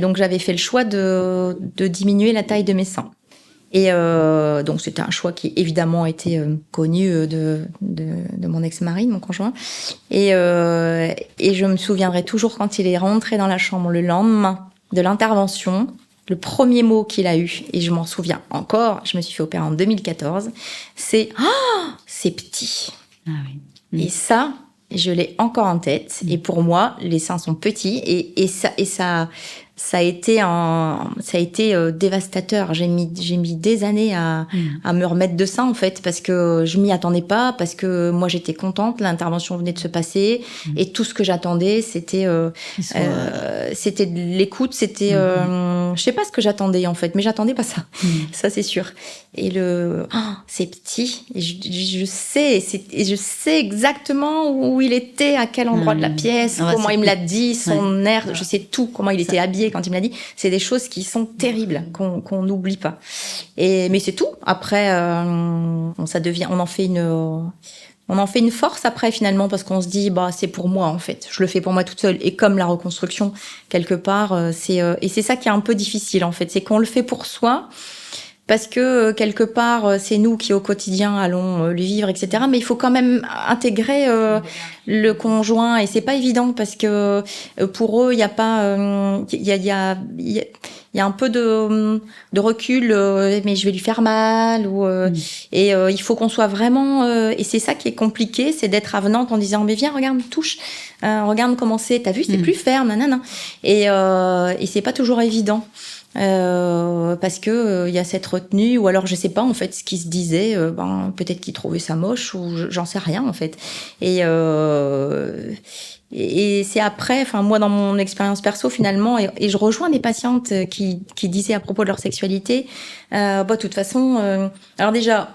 C: donc j'avais fait le choix de diminuer la taille de mes seins. Et donc c'était un choix qui évidemment était connu de mon ex-mari, de mon conjoint. Et je me souviendrai toujours quand il est rentré dans la chambre le lendemain de l'intervention. Le premier mot qu'il a eu, et je m'en souviens encore, je me suis fait opérer en 2014, c'est « Oh, c'est petit !» Ah oui. Et ça, je l'ai encore en tête. Et pour moi, les seins sont petits et ça a été dévastateur. J'ai mis des années à me remettre de ça, en fait, parce que je m'y attendais pas, parce que moi j'étais contente, l'intervention venait de se passer et tout ce que j'attendais, c'était c'était de l'écoute, c'était je sais pas ce que j'attendais, en fait, mais j'attendais pas ça. Ça c'est sûr. Et c'est petit, et je sais exactement où il était, à quel endroit de la pièce, comment il me l'a dit, son air, je sais tout, comment il était habillé quand il me l'a dit. C'est des choses qui sont terribles, qu'on n'oublie pas. Mais c'est tout. Après, on en fait une force après, finalement, parce qu'on se dit, bah, c'est pour moi, en fait. Je le fais pour moi toute seule. Et comme la reconstruction, quelque part, et c'est ça qui est un peu difficile, en fait. C'est qu'on le fait pour soi, parce que quelque part c'est nous qui au quotidien allons le vivre, etc. Mais il faut quand même intégrer le conjoint, et c'est pas évident, parce que pour eux il y a pas il y a un peu de recul, mais je vais lui faire mal, ou et il faut qu'on soit vraiment et c'est ça qui est compliqué, c'est d'être avenante en disant mais viens, regarde, touche, regarde comment c'est, t'as vu, c'est plus ferme, nanana. Et c'est pas toujours évident. Parce que y a cette retenue, ou alors je sais pas en fait ce qui se disait, peut-être qu'il trouvait ça moche, ou j'en sais rien en fait. Et c'est après, enfin moi dans mon expérience perso finalement, et je rejoins des patientes qui disaient à propos de leur sexualité, de toute façon, alors déjà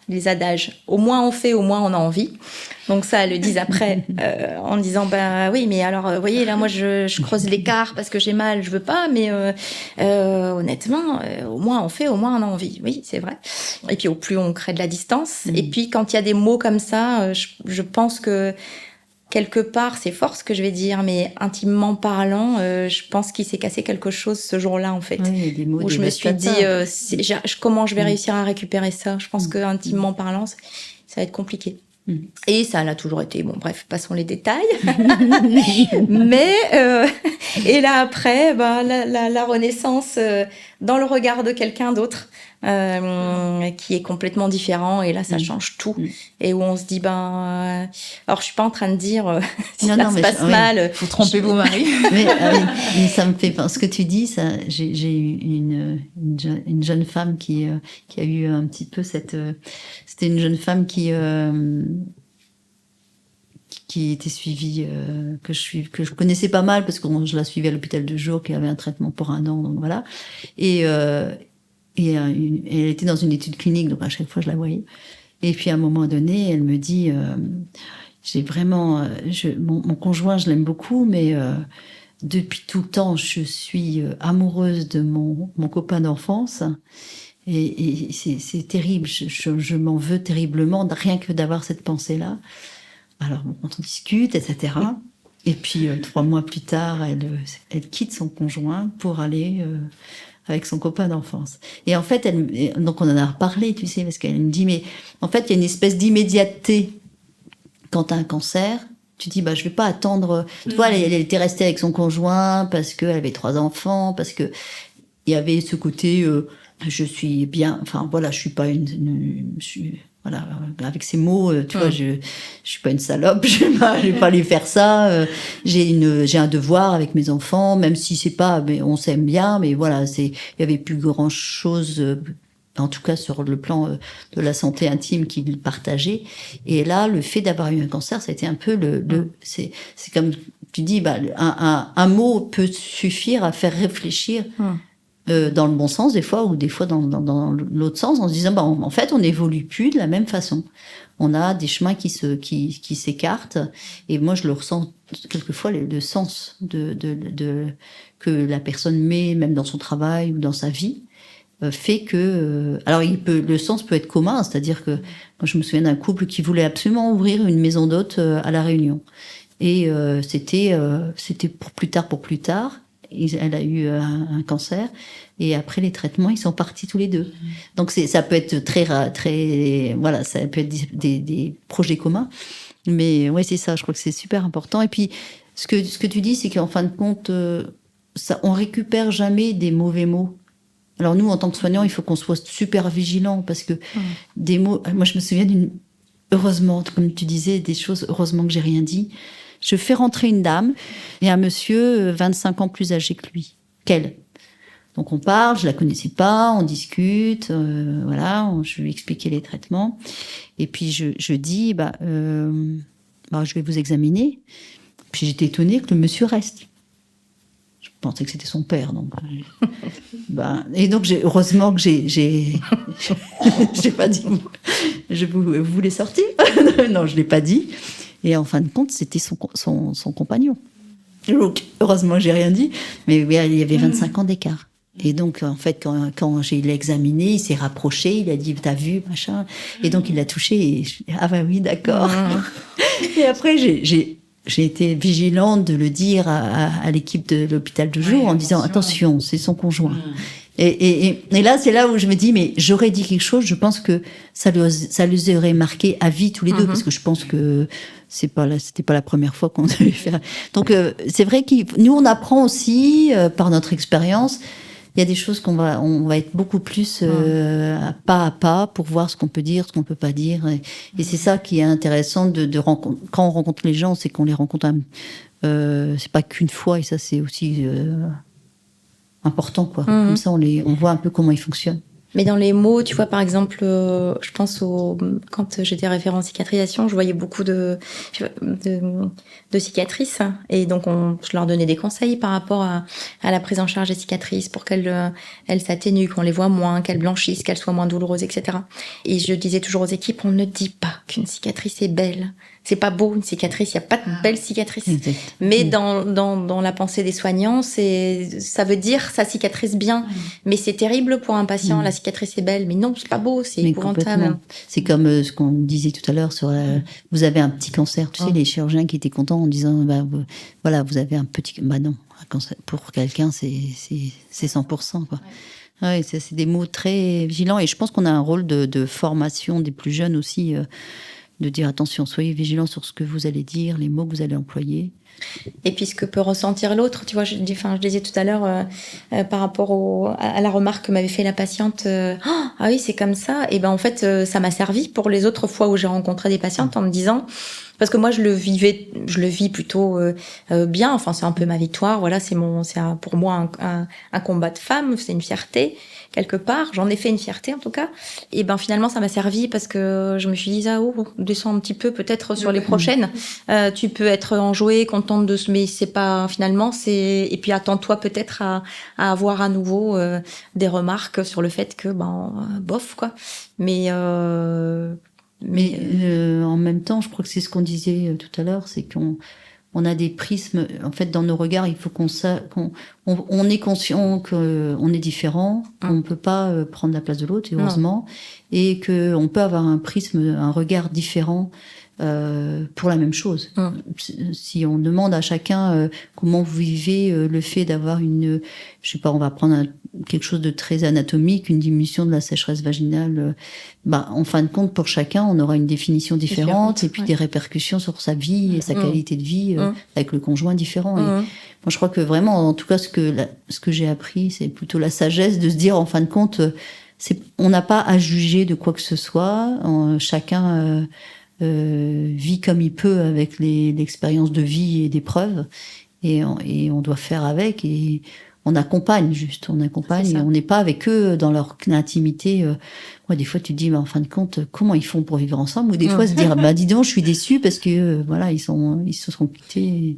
C: les adages, au moins on fait, au moins on a envie. Donc ça, elles le disent après, en disant bah oui, mais alors vous voyez là, moi je creuse l'écart parce que j'ai mal, je veux pas, mais honnêtement, au moins on fait, au moins on a envie. Oui, c'est vrai. Et puis au plus on crée de la distance. Et puis quand il y a des mots comme ça, je pense que quelque part, c'est fort ce que je vais dire, mais intimement parlant, je pense qu'il s'est cassé quelque chose ce jour-là, en fait. Oui, il y a des mots où je me suis dit, comment je vais réussir à récupérer ça? Je pense que intimement parlant, ça va être compliqué. Et ça l'a toujours été. Bon, bref, passons les détails. Mais et là après, la renaissance dans le regard de quelqu'un d'autre, qui est complètement différent, et là ça change tout, et où on se dit alors je suis pas en train de dire si ça se passe mal,
A: faut tromper vos maris.
B: mais ça me fait ce que tu dis, ça. J'ai eu une jeune femme qui a eu un petit peu cette c'était une jeune femme qui était suivie, que je connaissais pas mal, parce que je la suivais à l'hôpital de jour, qui avait un traitement pour un an, donc voilà. Et Et elle était dans une étude clinique, donc à chaque fois, je la voyais. Et puis, à un moment donné, elle me dit, j'ai vraiment... mon conjoint, je l'aime beaucoup, mais depuis tout le temps, je suis amoureuse de mon copain d'enfance. Et c'est terrible, je m'en veux terriblement, rien que d'avoir cette pensée-là. Alors, bon, quand on discute, etc. Et puis, 3 mois plus tard, elle quitte son conjoint pour aller avec son copain d'enfance. Et en fait, donc on en a reparlé, tu sais, parce qu'elle me dit, mais en fait, il y a une espèce d'immédiateté quand tu as un cancer. Tu dis, je vais pas attendre. Tu vois, elle était restée avec son conjoint parce qu'elle avait 3 enfants, parce que il y avait ce côté, je suis bien, enfin voilà, je suis pas voilà, avec ces mots, tu vois, je suis pas une salope, je vais pas lui faire ça. J'ai un devoir avec mes enfants, même si c'est pas, mais on s'aime bien, mais voilà, il y avait plus grand chose. En tout cas sur le plan de la santé intime qu'il partageait. Et là, le fait d'avoir eu un cancer, ça a été un peu c'est comme tu dis, un mot peut suffire à faire réfléchir dans le bon sens des fois, ou des fois dans l'autre sens, en se disant, en fait, on n'évolue plus de la même façon. On a des chemins qui s'écartent. Et moi, je le ressens quelquefois, le sens que la personne met, même dans son travail ou dans sa vie, fait que alors le sens peut être commun, c'est-à-dire que moi je me souviens d'un couple qui voulait absolument ouvrir une maison d'hôtes à La Réunion, et c'était pour plus tard. Elle a eu un cancer, et après les traitements, ils sont partis tous les deux. Donc ça peut être très voilà, ça peut être des projets communs, mais ouais, c'est ça, je crois que c'est super important. Et puis ce que tu dis, c'est qu'en fin de compte, on récupère jamais des mauvais mots. Alors nous, en tant que soignants, il faut qu'on soit super vigilants, parce que des mots... Moi, je me souviens heureusement, comme tu disais, des choses, heureusement que j'ai rien dit. Je fais rentrer une dame et un monsieur 25 ans plus âgé que lui, qu'elle. Donc on parle, je la connaissais pas, on discute, voilà, je lui expliquais les traitements. Et puis je dis, je vais vous examiner. Puis j'étais étonnée que le monsieur reste. Je pensais que c'était son père, donc. Et donc heureusement que j'ai pas dit. Je vous voulez sortir? Non, je l'ai pas dit. Et en fin de compte, c'était son compagnon. Donc heureusement, j'ai rien dit. Mais il y avait 25 ans d'écart. Et donc en fait, quand j'ai l'examiné, il s'est rapproché, il a dit, t'as vu, machin. Et donc il l'a touché. Et oui, d'accord. Et après j'ai été vigilante de le dire à l'équipe de l'hôpital de jour, en disant, attention, c'est son conjoint. Et là, c'est là où je me dis, mais j'aurais dit quelque chose, je pense que ça les aurait marqué à vie tous les deux, parce que je pense que c'était pas la première fois qu'on devait faire. Donc, c'est vrai que nous, on apprend aussi, par notre expérience. Il y a des choses on va être beaucoup plus pas à pas pour voir ce qu'on peut dire, ce qu'on peut pas dire. Et c'est ça qui est intéressant quand on rencontre les gens, c'est qu'on les rencontre c'est pas qu'une fois, et ça c'est aussi important, quoi. Comme ça on voit un peu comment ils fonctionnent.
C: Mais dans les mots, tu vois, par exemple, je pense quand j'étais référent en cicatrisation, je voyais beaucoup de cicatrices, et donc je leur donnais des conseils par rapport à la prise en charge des cicatrices pour qu'elles s'atténuent, qu'on les voit moins, qu'elles blanchissent, qu'elles soient moins douloureuses, etc. Et je disais toujours aux équipes, on ne dit pas qu'une cicatrice est belle. C'est pas beau, une cicatrice, il y a pas de belle cicatrice. Exact. Mais dans la pensée des soignants, ça veut dire ça cicatrise bien. Mais c'est terrible pour un patient, la cicatrice est belle, mais non, c'est pas beau, c'est épouvantable.
B: C'est comme ce qu'on disait tout à l'heure sur vous avez un petit cancer, tu sais, les chirurgiens qui étaient contents en disant voilà, vous avez un petit non, un cancer, pour quelqu'un c'est 100%, quoi. Ouais, c'est des mots très vigilants, et je pense qu'on a un rôle de formation des plus jeunes aussi, de dire attention, soyez vigilants sur ce que vous allez dire, les mots que vous allez employer.
C: Et puis ce que peut ressentir l'autre, tu vois, je disais tout à l'heure par rapport à la remarque que m'avait fait la patiente, ah oui, c'est comme ça. Et ben en fait, ça m'a servi pour les autres fois où j'ai rencontré des patientes, en me disant, parce que moi je le vis plutôt bien. Enfin, c'est un peu ma victoire. Voilà, c'est pour moi un combat de femme, c'est une fierté. Quelque part, j'en ai fait une fierté en tout cas. Et ben finalement, ça m'a servi parce que je me suis dit, descends un petit peu peut-être sur les prochaines. Tu peux être enjouée, continuer contente mais c'est pas finalement et puis attends-toi peut-être à avoir à nouveau des remarques sur le fait que bof quoi. Mais
B: en même temps, je crois que c'est ce qu'on disait tout à l'heure, c'est qu'on a des prismes. En fait, dans nos regards, il faut qu'on est conscient qu'on est différent, qu'on ne peut pas prendre la place de l'autre, heureusement, et qu'on peut avoir un prisme, un regard différent pour la même chose. Si on demande à chacun comment vous vivez le fait d'avoir je sais pas, on va prendre quelque chose de très anatomique, une diminution de la sécheresse vaginale, en fin de compte, pour chacun, on aura une définition différente et puis des répercussions sur sa vie et sa qualité de vie avec le conjoint différent. Et moi, je crois que vraiment, en tout cas, ce que j'ai appris, c'est plutôt la sagesse de se dire, en fin de compte, on n'a pas à juger de quoi que ce soit. Chacun vit comme il peut avec l'expérience de vie et d'épreuves, et on doit faire avec, et on accompagne et on n'est pas avec eux dans leur intimité. Moi, des fois, tu te dis, en fin de compte, comment ils font pour vivre ensemble, ou des fois se dire, dis donc, je suis déçue parce que voilà, ils se sont quittés.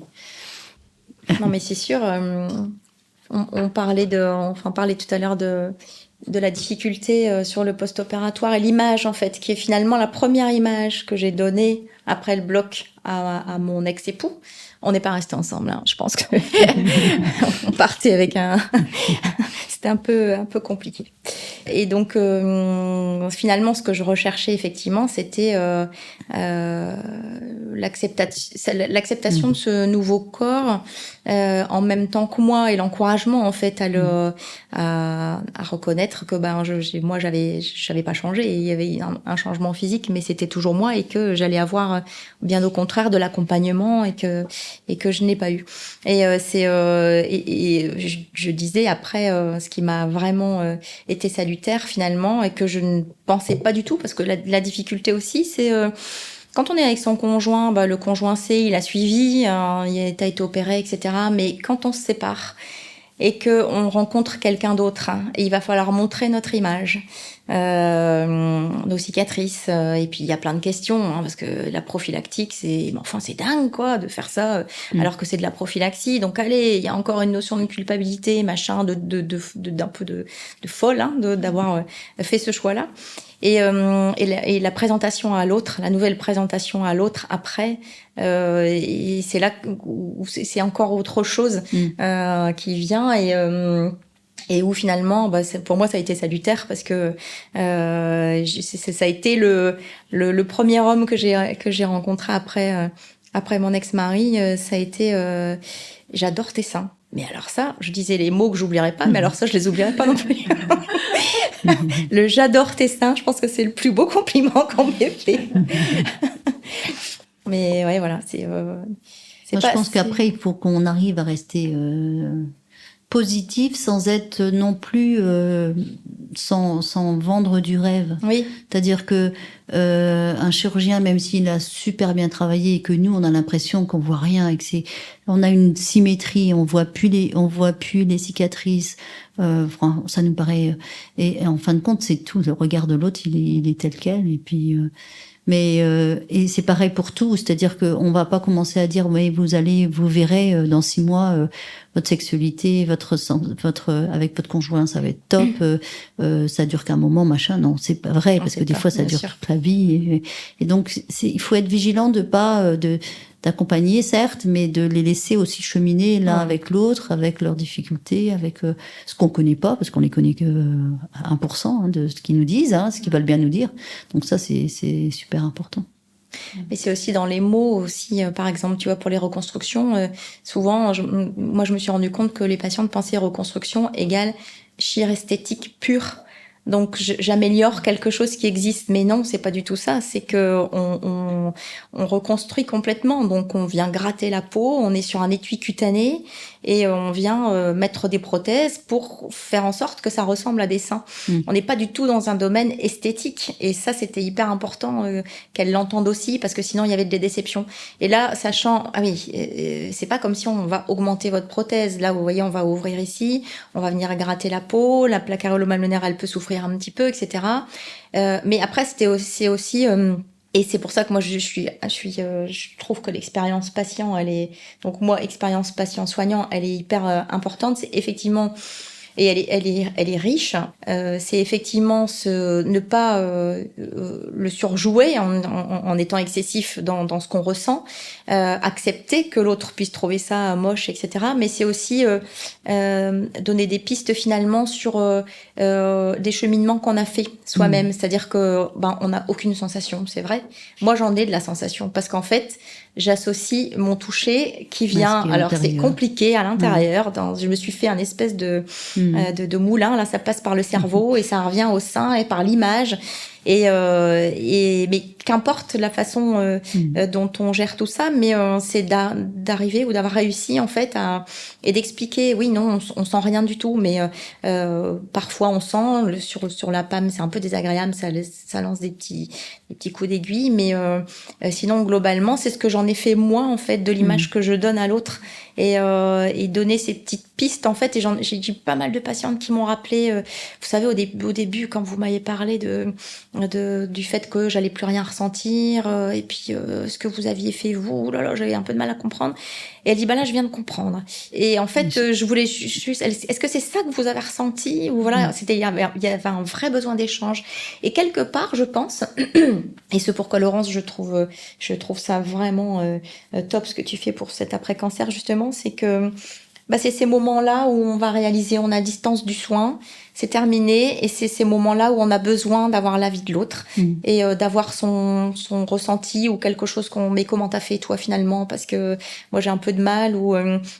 C: Non, mais c'est sûr. On parlait tout à l'heure de la difficulté sur le post-opératoire et l'image, en fait, qui est finalement la première image que j'ai donnée après le bloc à mon ex-époux. On n'est pas restés ensemble, hein. Je pense que on partait avec c'était un peu compliqué. Et donc, finalement, ce que je recherchais, effectivement, c'était l'acceptation de ce nouveau corps en même temps que moi, et l'encouragement, en fait, à reconnaître que moi, j'avais pas changé, et il y avait un changement physique, mais c'était toujours moi, et que j'allais avoir, bien au contraire, de l'accompagnement, et que je n'ai pas eu. Et je disais après, ce qui m'a vraiment été salutaire finalement, et que je ne pensais pas du tout, parce que la difficulté aussi, c'est quand on est avec son conjoint, le conjoint sait, il a suivi, il a été opéré, etc. Mais quand on se sépare et que on rencontre quelqu'un d'autre, et il va falloir montrer notre image, nos cicatrices, et puis il y a plein de questions, parce que la prophylactique, c'est dingue quoi de faire ça, alors que c'est de la prophylaxie. Donc allez, il y a encore une notion de culpabilité, machin, d'un peu de folle, d'avoir fait ce choix-là. Et la présentation à l'autre, la nouvelle présentation à l'autre après, et c'est là où c'est encore autre chose qui vient, et où finalement, pour moi, ça a été salutaire, parce que ça a été le premier homme que j'ai rencontré après mon ex-mari. Ça a été j'adore tes seins. Mais alors ça, je disais les mots que j'oublierais pas, mais alors ça, je les oublierai pas non plus. Le j'adore tes seins, je pense que c'est le plus beau compliment qu'on m'ait fait. Mais ouais, voilà,
B: je pense qu'après, il faut qu'on arrive à rester positif sans être non plus sans vendre du rêve.
C: Oui.
B: C'est-à-dire que un chirurgien, même s'il a super bien travaillé, et que nous on a l'impression qu'on voit rien, et que on a une symétrie, on voit plus les cicatrices, ça nous paraît, et en fin de compte c'est tout, le regard de l'autre il est tel quel, et puis et c'est pareil pour tout, c'est-à-dire que on va pas commencer à dire mais vous verrez dans 6 mois votre sexualité, votre avec votre conjoint ça va être top, ça dure qu'un moment, machin. Non, c'est pas vrai, parce que des fois ça dure toute la vie, et donc il faut être vigilant de pas d'accompagner, certes, mais de les laisser aussi cheminer l'un avec l'autre, avec leurs difficultés, avec ce qu'on connaît pas, parce qu'on les connaît que 1% de ce qu'ils nous disent, ce qu'ils veulent bien nous dire. Donc ça, c'est super important.
C: Mais c'est aussi dans les mots aussi, par exemple, tu vois, pour les reconstructions, souvent, moi je me suis rendu compte que les patientes pensaient reconstruction égale chirurgie esthétique pure. Donc j'améliore quelque chose qui existe, mais non, c'est pas du tout ça. C'est que on reconstruit complètement. Donc on vient gratter la peau, on est sur un étui cutané, et on vient mettre des prothèses pour faire en sorte que ça ressemble à des seins. On n'est pas du tout dans un domaine esthétique, et ça c'était hyper important qu'elle l'entende aussi, parce que sinon il y avait des déceptions. Et là, sachant, c'est pas comme si on va augmenter votre prothèse. Là, vous voyez, on va ouvrir ici, on va venir gratter la peau, la plaque aréolo-mamelonnaire elle peut souffrir un petit peu, etc. Mais après c'est aussi Et c'est pour ça que moi, je trouve que l'expérience patient, expérience patient-soignant, elle est hyper importante. C'est effectivement, et elle est riche. C'est effectivement ne pas le surjouer en étant excessif dans ce qu'on ressent, accepter que l'autre puisse trouver ça moche, etc. Mais c'est aussi donner des pistes finalement sur des cheminements qu'on a fait soi-même. C'est-à-dire que on n'a aucune sensation, c'est vrai. Moi, j'en ai de la sensation parce qu'en fait, j'associe mon toucher qui vient. Alors c'est compliqué à l'intérieur. Je me suis fait un espèce de moulin. Là, ça passe par le cerveau et ça revient au sein et par l'image. Mais qu'importe la façon dont on gère tout ça, mais c'est d'arriver ou d'avoir réussi en fait et d'expliquer. Oui, non, on sent rien du tout, mais parfois on sent sur la PAM, c'est un peu désagréable, ça lance des petits coups d'aiguille, mais sinon globalement, c'est ce que j'en ai fait moi en fait de l'image que je donne à l'autre et donner ces petites pistes en fait. Et j'ai eu pas mal de patientes qui m'ont rappelé, vous savez, au début quand vous m'avez parlé du fait que j'allais plus rien ressentir et puis ce que vous aviez fait vous, là j'avais un peu de mal à comprendre. Et elle dit là je viens de comprendre. Et en fait je voulais juste, est-ce que c'est ça que vous avez ressenti ou voilà, il y avait un vrai besoin d'échange. Et quelque part je pense, et c'est pourquoi Laurence je trouve ça vraiment top ce que tu fais pour cet après cancer justement, c'est que c'est ces moments-là où on va réaliser, on a distance du soin, c'est terminé, et c'est ces moments-là où on a besoin d'avoir l'avis de l'autre et d'avoir son ressenti ou quelque chose mais comment t'as fait toi finalement, parce que moi j'ai un peu de mal, ou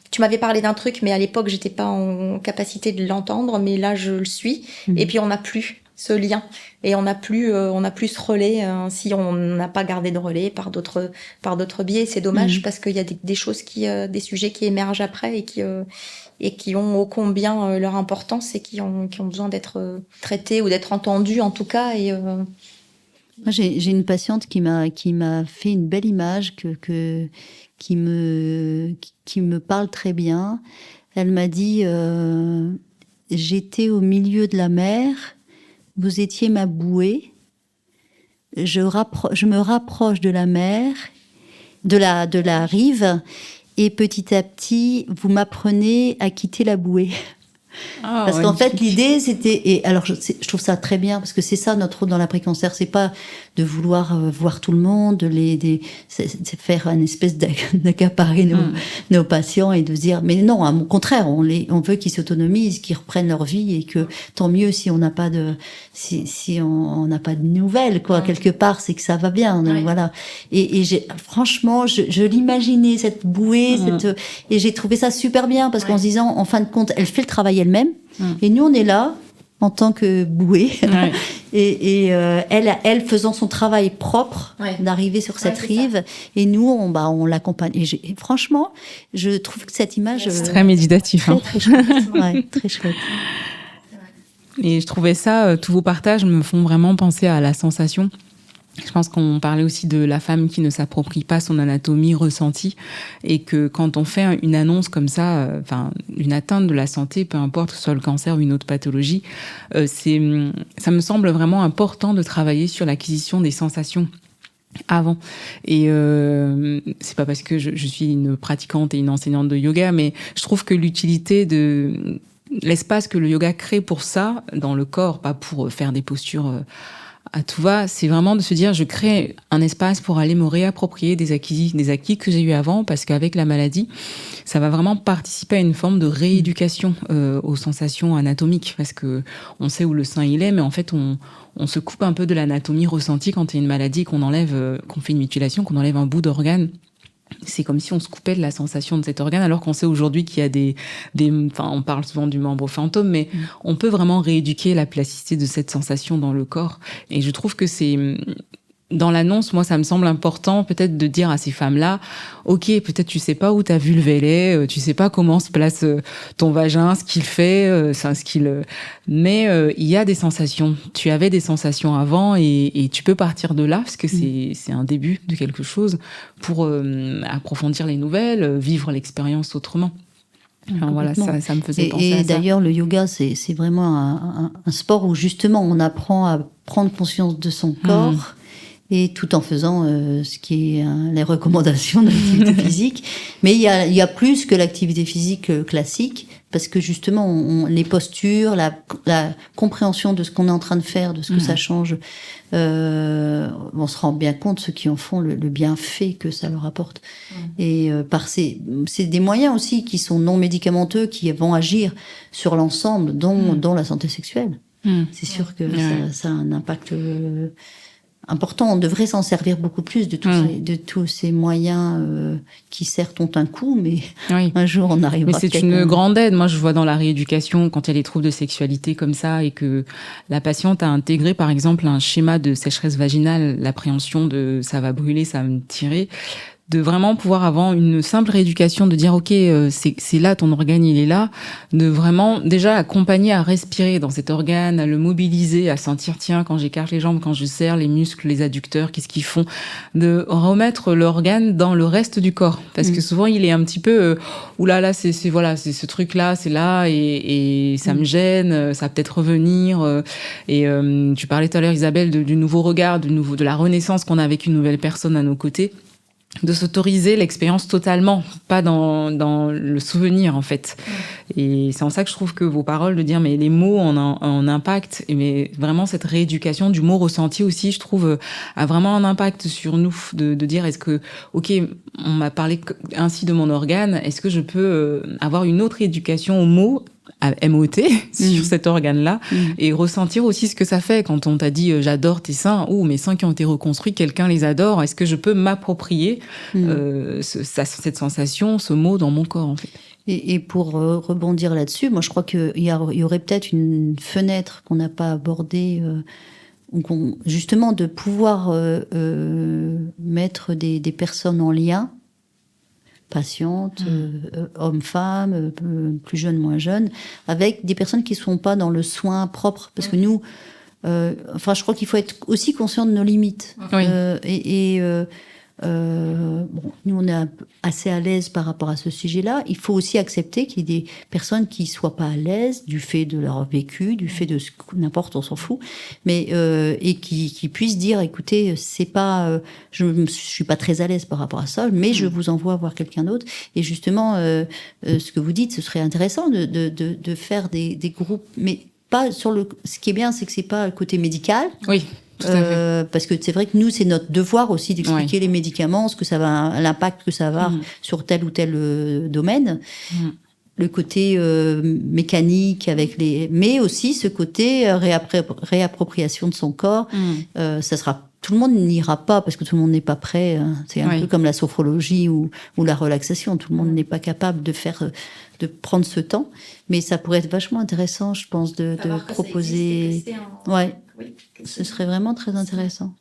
C: tu m'avais parlé d'un truc mais à l'époque j'étais pas en capacité de l'entendre, mais là je le suis, et puis on n'a plus ce lien et on n'a plus ce relais si on n'a pas gardé de relais par d'autres biais. C'est dommage parce qu'il y a des choses des sujets qui émergent après et qui ont ô combien leur importance et qui ont besoin d'être traités ou d'être entendus en tout cas. Et
B: moi j'ai une patiente qui m'a fait une belle image qui me parle très bien. Elle m'a dit j'étais au milieu de la mer. Vous étiez ma bouée. Je me rapproche de la mer, de la rive, et petit à petit, vous m'apprenez à quitter la bouée. Parce qu'en fait, l'idée, c'était... Et alors, je trouve ça très bien, parce que c'est ça notre rôle dans l'après-cancer, c'est pas de vouloir voir tout le monde, c'est faire une espèce d'accaparer nos patients et de dire... Mais non, au contraire, on veut qu'ils s'autonomisent, qu'ils reprennent leur vie, et que tant mieux si on n'a pas de... Si on n'a pas de nouvelles, quoi. Quelque part, c'est que ça va bien. Donc, voilà. Et franchement, je l'imaginais, cette bouée, et j'ai trouvé ça super bien, parce qu'en se disant, en fin de compte, elle fait le travail elle-même, et nous on est là en tant que bouée et elle faisant son travail propre d'arriver sur cette rive, et nous on l'accompagne, et franchement je trouve que cette image
A: c'est très méditatif,
B: très chouette. Très chouette.
A: Et je trouvais ça, tous vos partages me font vraiment penser à la sensation. Je pense qu'on parlait aussi de la femme qui ne s'approprie pas son anatomie ressentie, et que quand on fait une annonce comme ça, une atteinte de la santé, peu importe que ce soit le cancer ou une autre pathologie, ça me semble vraiment important de travailler sur l'acquisition des sensations avant. Et c'est pas parce que je suis une pratiquante et une enseignante de yoga, mais je trouve que l'utilité de l'espace que le yoga crée pour ça dans le corps, pas pour faire des postures à tout va, c'est vraiment de se dire, je crée un espace pour aller me réapproprier des acquis que j'ai eu avant, parce qu'avec la maladie, ça va vraiment participer à une forme de rééducation aux sensations anatomiques, parce que on sait où le sein il est, mais en fait on se coupe un peu de l'anatomie ressentie quand il y a une maladie, qu'on fait une mutilation, qu'on enlève un bout d'organe. C'est comme si on se coupait de la sensation de cet organe, alors qu'on sait aujourd'hui qu'il y a on parle souvent du membre fantôme, mais on peut vraiment rééduquer la plasticité de cette sensation dans le corps. Et je trouve que dans l'annonce, moi, ça me semble important peut-être de dire à ces femmes-là, ok, peut-être tu sais pas où ta vulve elle est, tu sais pas comment se place ton vagin, ce qu'il fait, mais il y a des sensations. Tu avais des sensations avant, et tu peux partir de là, parce que c'est un début de quelque chose pour approfondir les nouvelles, vivre l'expérience autrement. Enfin, voilà, ça me faisait penser à ça.
B: Et d'ailleurs, le yoga, c'est vraiment un sport où justement on apprend à prendre conscience de son corps. et tout en faisant ce qui est les recommandations d'activité physique. Mais il y a plus que l'activité physique classique, parce que justement, les postures, la compréhension de ce qu'on est en train de faire, de ce que ça change, on se rend bien compte, ceux qui en font, le bienfait que ça leur apporte. Et c'est des moyens aussi qui sont non médicamenteux, qui vont agir sur l'ensemble, dont la santé sexuelle. C'est sûr que ça a un impact important. On devrait s'en servir beaucoup plus de tous ces moyens qui certes ont un coût, mais un jour on arrivera.
A: Mais c'est une grande aide. Moi, je vois dans la rééducation, quand il y a des troubles de sexualité comme ça et que la patiente a intégré, par exemple, un schéma de sécheresse vaginale, l'appréhension de ça va brûler, ça va me tirer, de vraiment pouvoir avoir une simple rééducation, de dire ok, c'est là, ton organe il est là, de vraiment déjà accompagner à respirer dans cet organe, à le mobiliser, à sentir tiens, quand j'écarte les jambes, quand je serre les muscles, les adducteurs, qu'est-ce qu'ils font, de remettre l'organe dans le reste du corps, parce que souvent il est un petit peu oulala, c'est ce truc là, c'est là et ça me gêne, ça va peut-être revenir et tu parlais tout à l'heure Isabelle du nouveau regard, de la renaissance qu'on a avec une nouvelle personne à nos côtés. De s'autoriser l'expérience totalement, pas dans le souvenir en fait. Et c'est en ça que je trouve que vos paroles de dire mais les mots ont un impact, mais vraiment cette rééducation du mot ressenti aussi, je trouve, a vraiment un impact sur nous, de dire est-ce que, ok, on m'a parlé ainsi de mon organe, est-ce que je peux avoir une autre éducation au mot MOT sur cet organe-là et ressentir aussi ce que ça fait quand on t'a dit j'adore tes seins, mes seins qui ont été reconstruits, quelqu'un les adore, est-ce que je peux m'approprier cette sensation, ce mot dans mon corps en fait.
B: Et pour rebondir là-dessus, moi je crois qu'il y aurait peut-être une fenêtre qu'on n'a pas abordée, justement de pouvoir mettre des personnes en lien, patientes, hommes-femmes, plus jeunes, moins jeunes, avec des personnes qui ne sont pas dans le soin propre. Parce que nous, je crois qu'il faut être aussi conscient de nos limites. Nous, on est assez à l'aise par rapport à ce sujet-là. Il faut aussi accepter qu'il y ait des personnes qui soient pas à l'aise du fait de leur vécu, du fait de n'importe, on s'en fout, mais et qui puissent dire, écoutez, c'est pas, je suis pas très à l'aise par rapport à ça, mais je vous envoie voir quelqu'un d'autre. Et justement, ce que vous dites, ce serait intéressant de faire des groupes, mais pas sur le. Ce qui est bien, c'est que c'est pas le côté médical.
A: Oui. Tout à fait.
B: Parce que c'est vrai que nous, c'est notre devoir aussi d'expliquer les médicaments, ce que ça va, l'impact que ça va sur tel ou tel domaine. Le côté mécanique avec mais aussi ce côté réappropriation de son corps. Ça sera. Tout le monde n'ira pas parce que tout le monde n'est pas prêt. C'est un peu comme la sophrologie ou la relaxation. Tout le monde n'est pas capable de prendre ce temps. Mais ça pourrait être vachement intéressant, je pense, de proposer. Oui, ce serait vraiment très intéressant.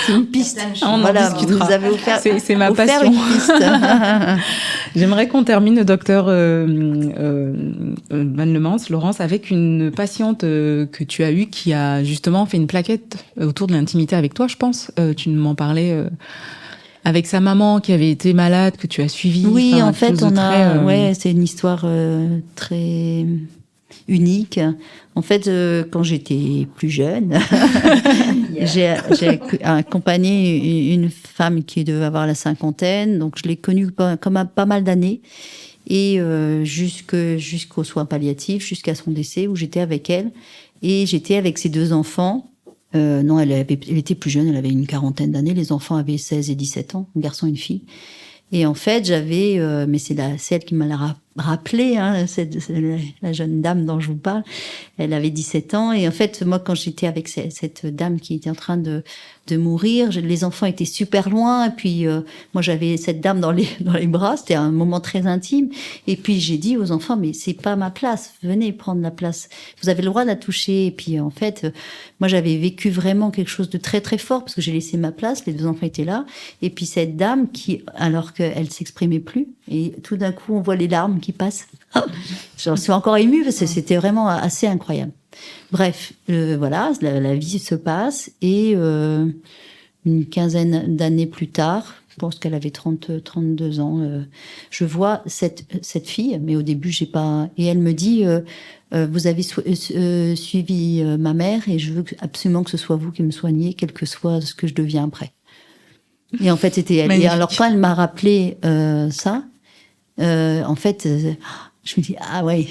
B: C'est une piste.
A: Voilà,
B: vous avez offert,
A: c'est ma passion.
B: Une piste.
A: J'aimerais qu'on termine, docteur Van Lemans, Laurence, avec une patiente que tu as eue qui a justement fait une plaquette autour de l'intimité avec toi, je pense. Tu m'en parlais. Avec sa maman qui avait été malade, que tu as suivie.
B: Oui, en fait, c'est une histoire très unique. En fait, quand j'étais plus jeune, j'ai accompagné une femme qui devait avoir la cinquantaine, donc je l'ai connue comme pas mal d'années, et jusqu'aux soins palliatifs, jusqu'à son décès, où j'étais avec elle, et j'étais avec ses 2 enfants. Non, elle était plus jeune, elle avait une quarantaine d'années, les enfants avaient 16 et 17 ans, un garçon et une fille. Et en fait, j'avais, mais c'est elle qui me l'a rappelé, c'est la jeune dame dont je vous parle. Elle avait 17 ans. Et en fait, moi, quand j'étais avec cette dame qui était en train de mourir, les enfants étaient super loin. Et puis, moi, j'avais cette dame dans les bras. C'était un moment très intime. Et puis, j'ai dit aux enfants, mais c'est pas ma place. Venez prendre la place. Vous avez le droit de la toucher. Et puis, en fait, moi, j'avais vécu vraiment quelque chose de très, très fort parce que j'ai laissé ma place. Les 2 enfants étaient là. Et puis, cette dame alors qu'elle s'exprimait plus. Et tout d'un coup, on voit les larmes qui passent. J'en suis encore émue parce que c'était vraiment assez incroyable. Bref, voilà, la vie se passe et une quinzaine d'années plus tard, pense qu'elle avait 32 ans. Je vois cette fille, mais au début, j'ai pas... Et elle me dit, vous avez suivi ma mère et je veux absolument que ce soit vous qui me soignez, quel que soit ce que je deviens après. Et en fait, c'était elle. Et alors, quand elle m'a rappelé ça, en fait... je me dis ah ouais.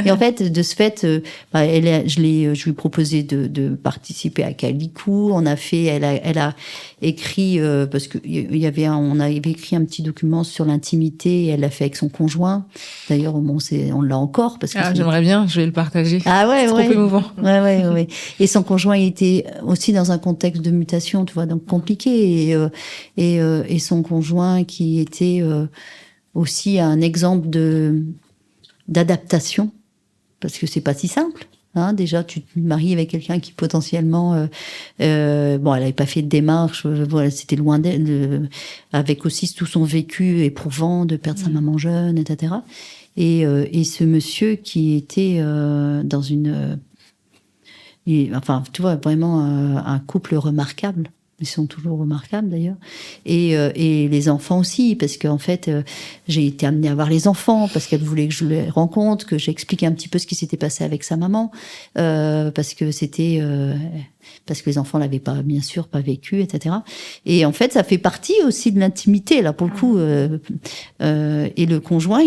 B: Et en fait, de ce fait, je lui ai proposé de participer à Calicou. On a fait, elle a écrit parce que on avait écrit un petit document sur l'intimité. Et elle l'a fait avec son conjoint. D'ailleurs, bon, on l'a encore parce que
A: j'aimerais bien. Je vais le partager.
B: Ah ouais,
A: c'est trop émouvant.
B: Ouais. Et son conjoint il était aussi dans un contexte de mutation, tu vois, donc compliqué. Et son conjoint qui était aussi un exemple d'adaptation, parce que c'est pas si simple. Hein, déjà, tu te maries avec quelqu'un qui potentiellement, elle avait pas fait de démarche, voilà, c'était loin d'elle, avec aussi tout son vécu éprouvant de perdre sa maman jeune, etc. Et ce monsieur qui était dans une, tu vois, vraiment un couple remarquable. Ils sont toujours remarquables d'ailleurs. Et les enfants aussi, parce qu'en fait, j'ai été amenée à voir les enfants, parce qu'elle voulait que je les rencontre, que j'explique un petit peu ce qui s'était passé avec sa maman, parce que les enfants l'avaient pas, bien sûr, pas vécu, etc. Et en fait, ça fait partie aussi de l'intimité, là, pour le coup. Et le conjoint,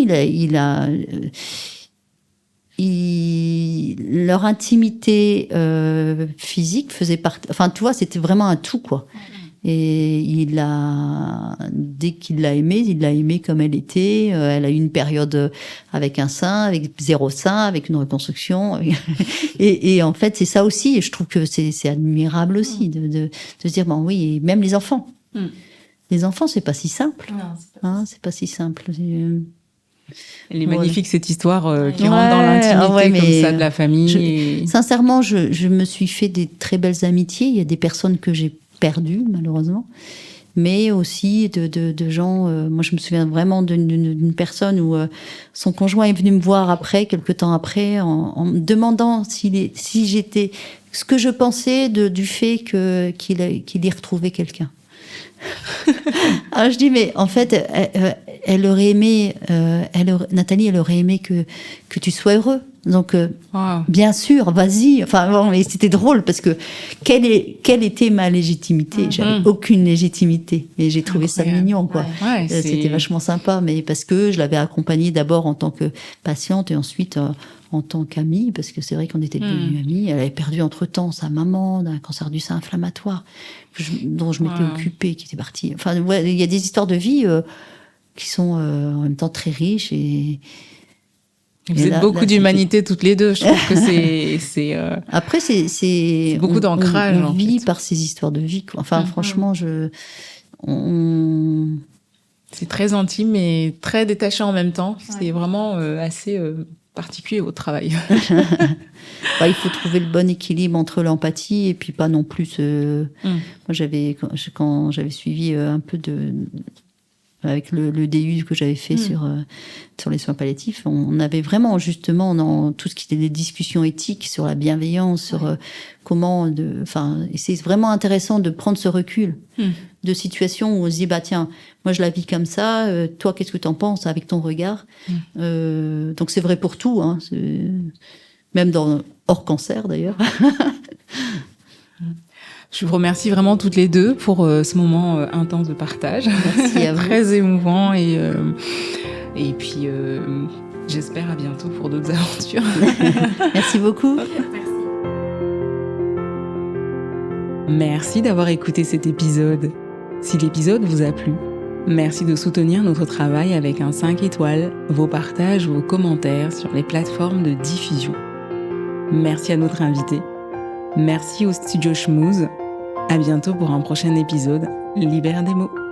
B: leur intimité physique faisait partie. Enfin, tu vois, c'était vraiment un tout, quoi. Et dès qu'il l'a aimée comme elle était. Elle a eu une période avec un sein, avec 0 sein, avec une reconstruction. Et en fait, c'est ça aussi. Et je trouve que c'est admirable aussi de se dire, bon, oui, et même les enfants. Les enfants, c'est pas si simple. Non, c'est pas si simple.
A: Elle est magnifique, cette histoire qui rentre dans l'intimité comme ça de la famille.
B: Sincèrement, je me suis fait des très belles amitiés. Il y a des personnes que j'ai perdues, malheureusement. Mais aussi de gens... moi, je me souviens vraiment d'une personne où son conjoint est venu me voir après, quelque temps après, en me demandant si j'étais... Ce que je pensais du fait qu'il y retrouvait quelqu'un. Alors je dis, mais en fait, elle aurait aimé, Nathalie, elle aurait aimé que tu sois heureux. Donc, bien sûr, vas-y. Enfin, bon, mais c'était drôle parce que quelle était ma légitimité ? J'avais aucune légitimité. Et j'ai trouvé ça mignon, quoi.
A: Ouais,
B: c'était vachement sympa, mais parce que je l'avais accompagnée d'abord en tant que patiente et ensuite en tant qu'amie, parce que c'est vrai qu'on était devenus amies. Elle avait perdu entre-temps sa maman d'un cancer du sein inflammatoire, dont je m'étais occupée, qui était partie. Enfin, il y a des histoires de vie qui sont en même temps très riches et
A: vous êtes beaucoup d'humanité toutes les deux. Je trouve que c'est
B: après c'est
A: beaucoup d'ancrage.
B: On vit par ces histoires de vie, quoi. Enfin, franchement,
A: c'est très intime et très détaché en même temps. C'est vraiment assez particulier au travail.
B: Il faut trouver le bon équilibre entre l'empathie et puis pas non plus. Moi, quand j'avais suivi un peu avec le DU que j'avais fait sur les soins palliatifs, on avait vraiment justement dans tout ce qui était des discussions éthiques sur la bienveillance, sur comment et c'est vraiment intéressant de prendre ce recul de situations où on se dit tiens, moi je la vis comme ça, toi qu'est-ce que t'en penses avec ton regard. Donc c'est vrai pour tout, hein, même hors cancer d'ailleurs.
A: Je vous remercie vraiment toutes les deux pour ce moment intense de partage.
B: Merci à vous.
A: Très émouvant et puis j'espère à bientôt pour d'autres aventures.
B: Merci beaucoup.
A: Merci d'avoir écouté cet épisode. Si l'épisode vous a plu, merci de soutenir notre travail avec un 5 étoiles, vos partages, vos commentaires sur les plateformes de diffusion. Merci à notre invité. Merci au studio Schmooze. À bientôt pour un prochain épisode Libère des mots.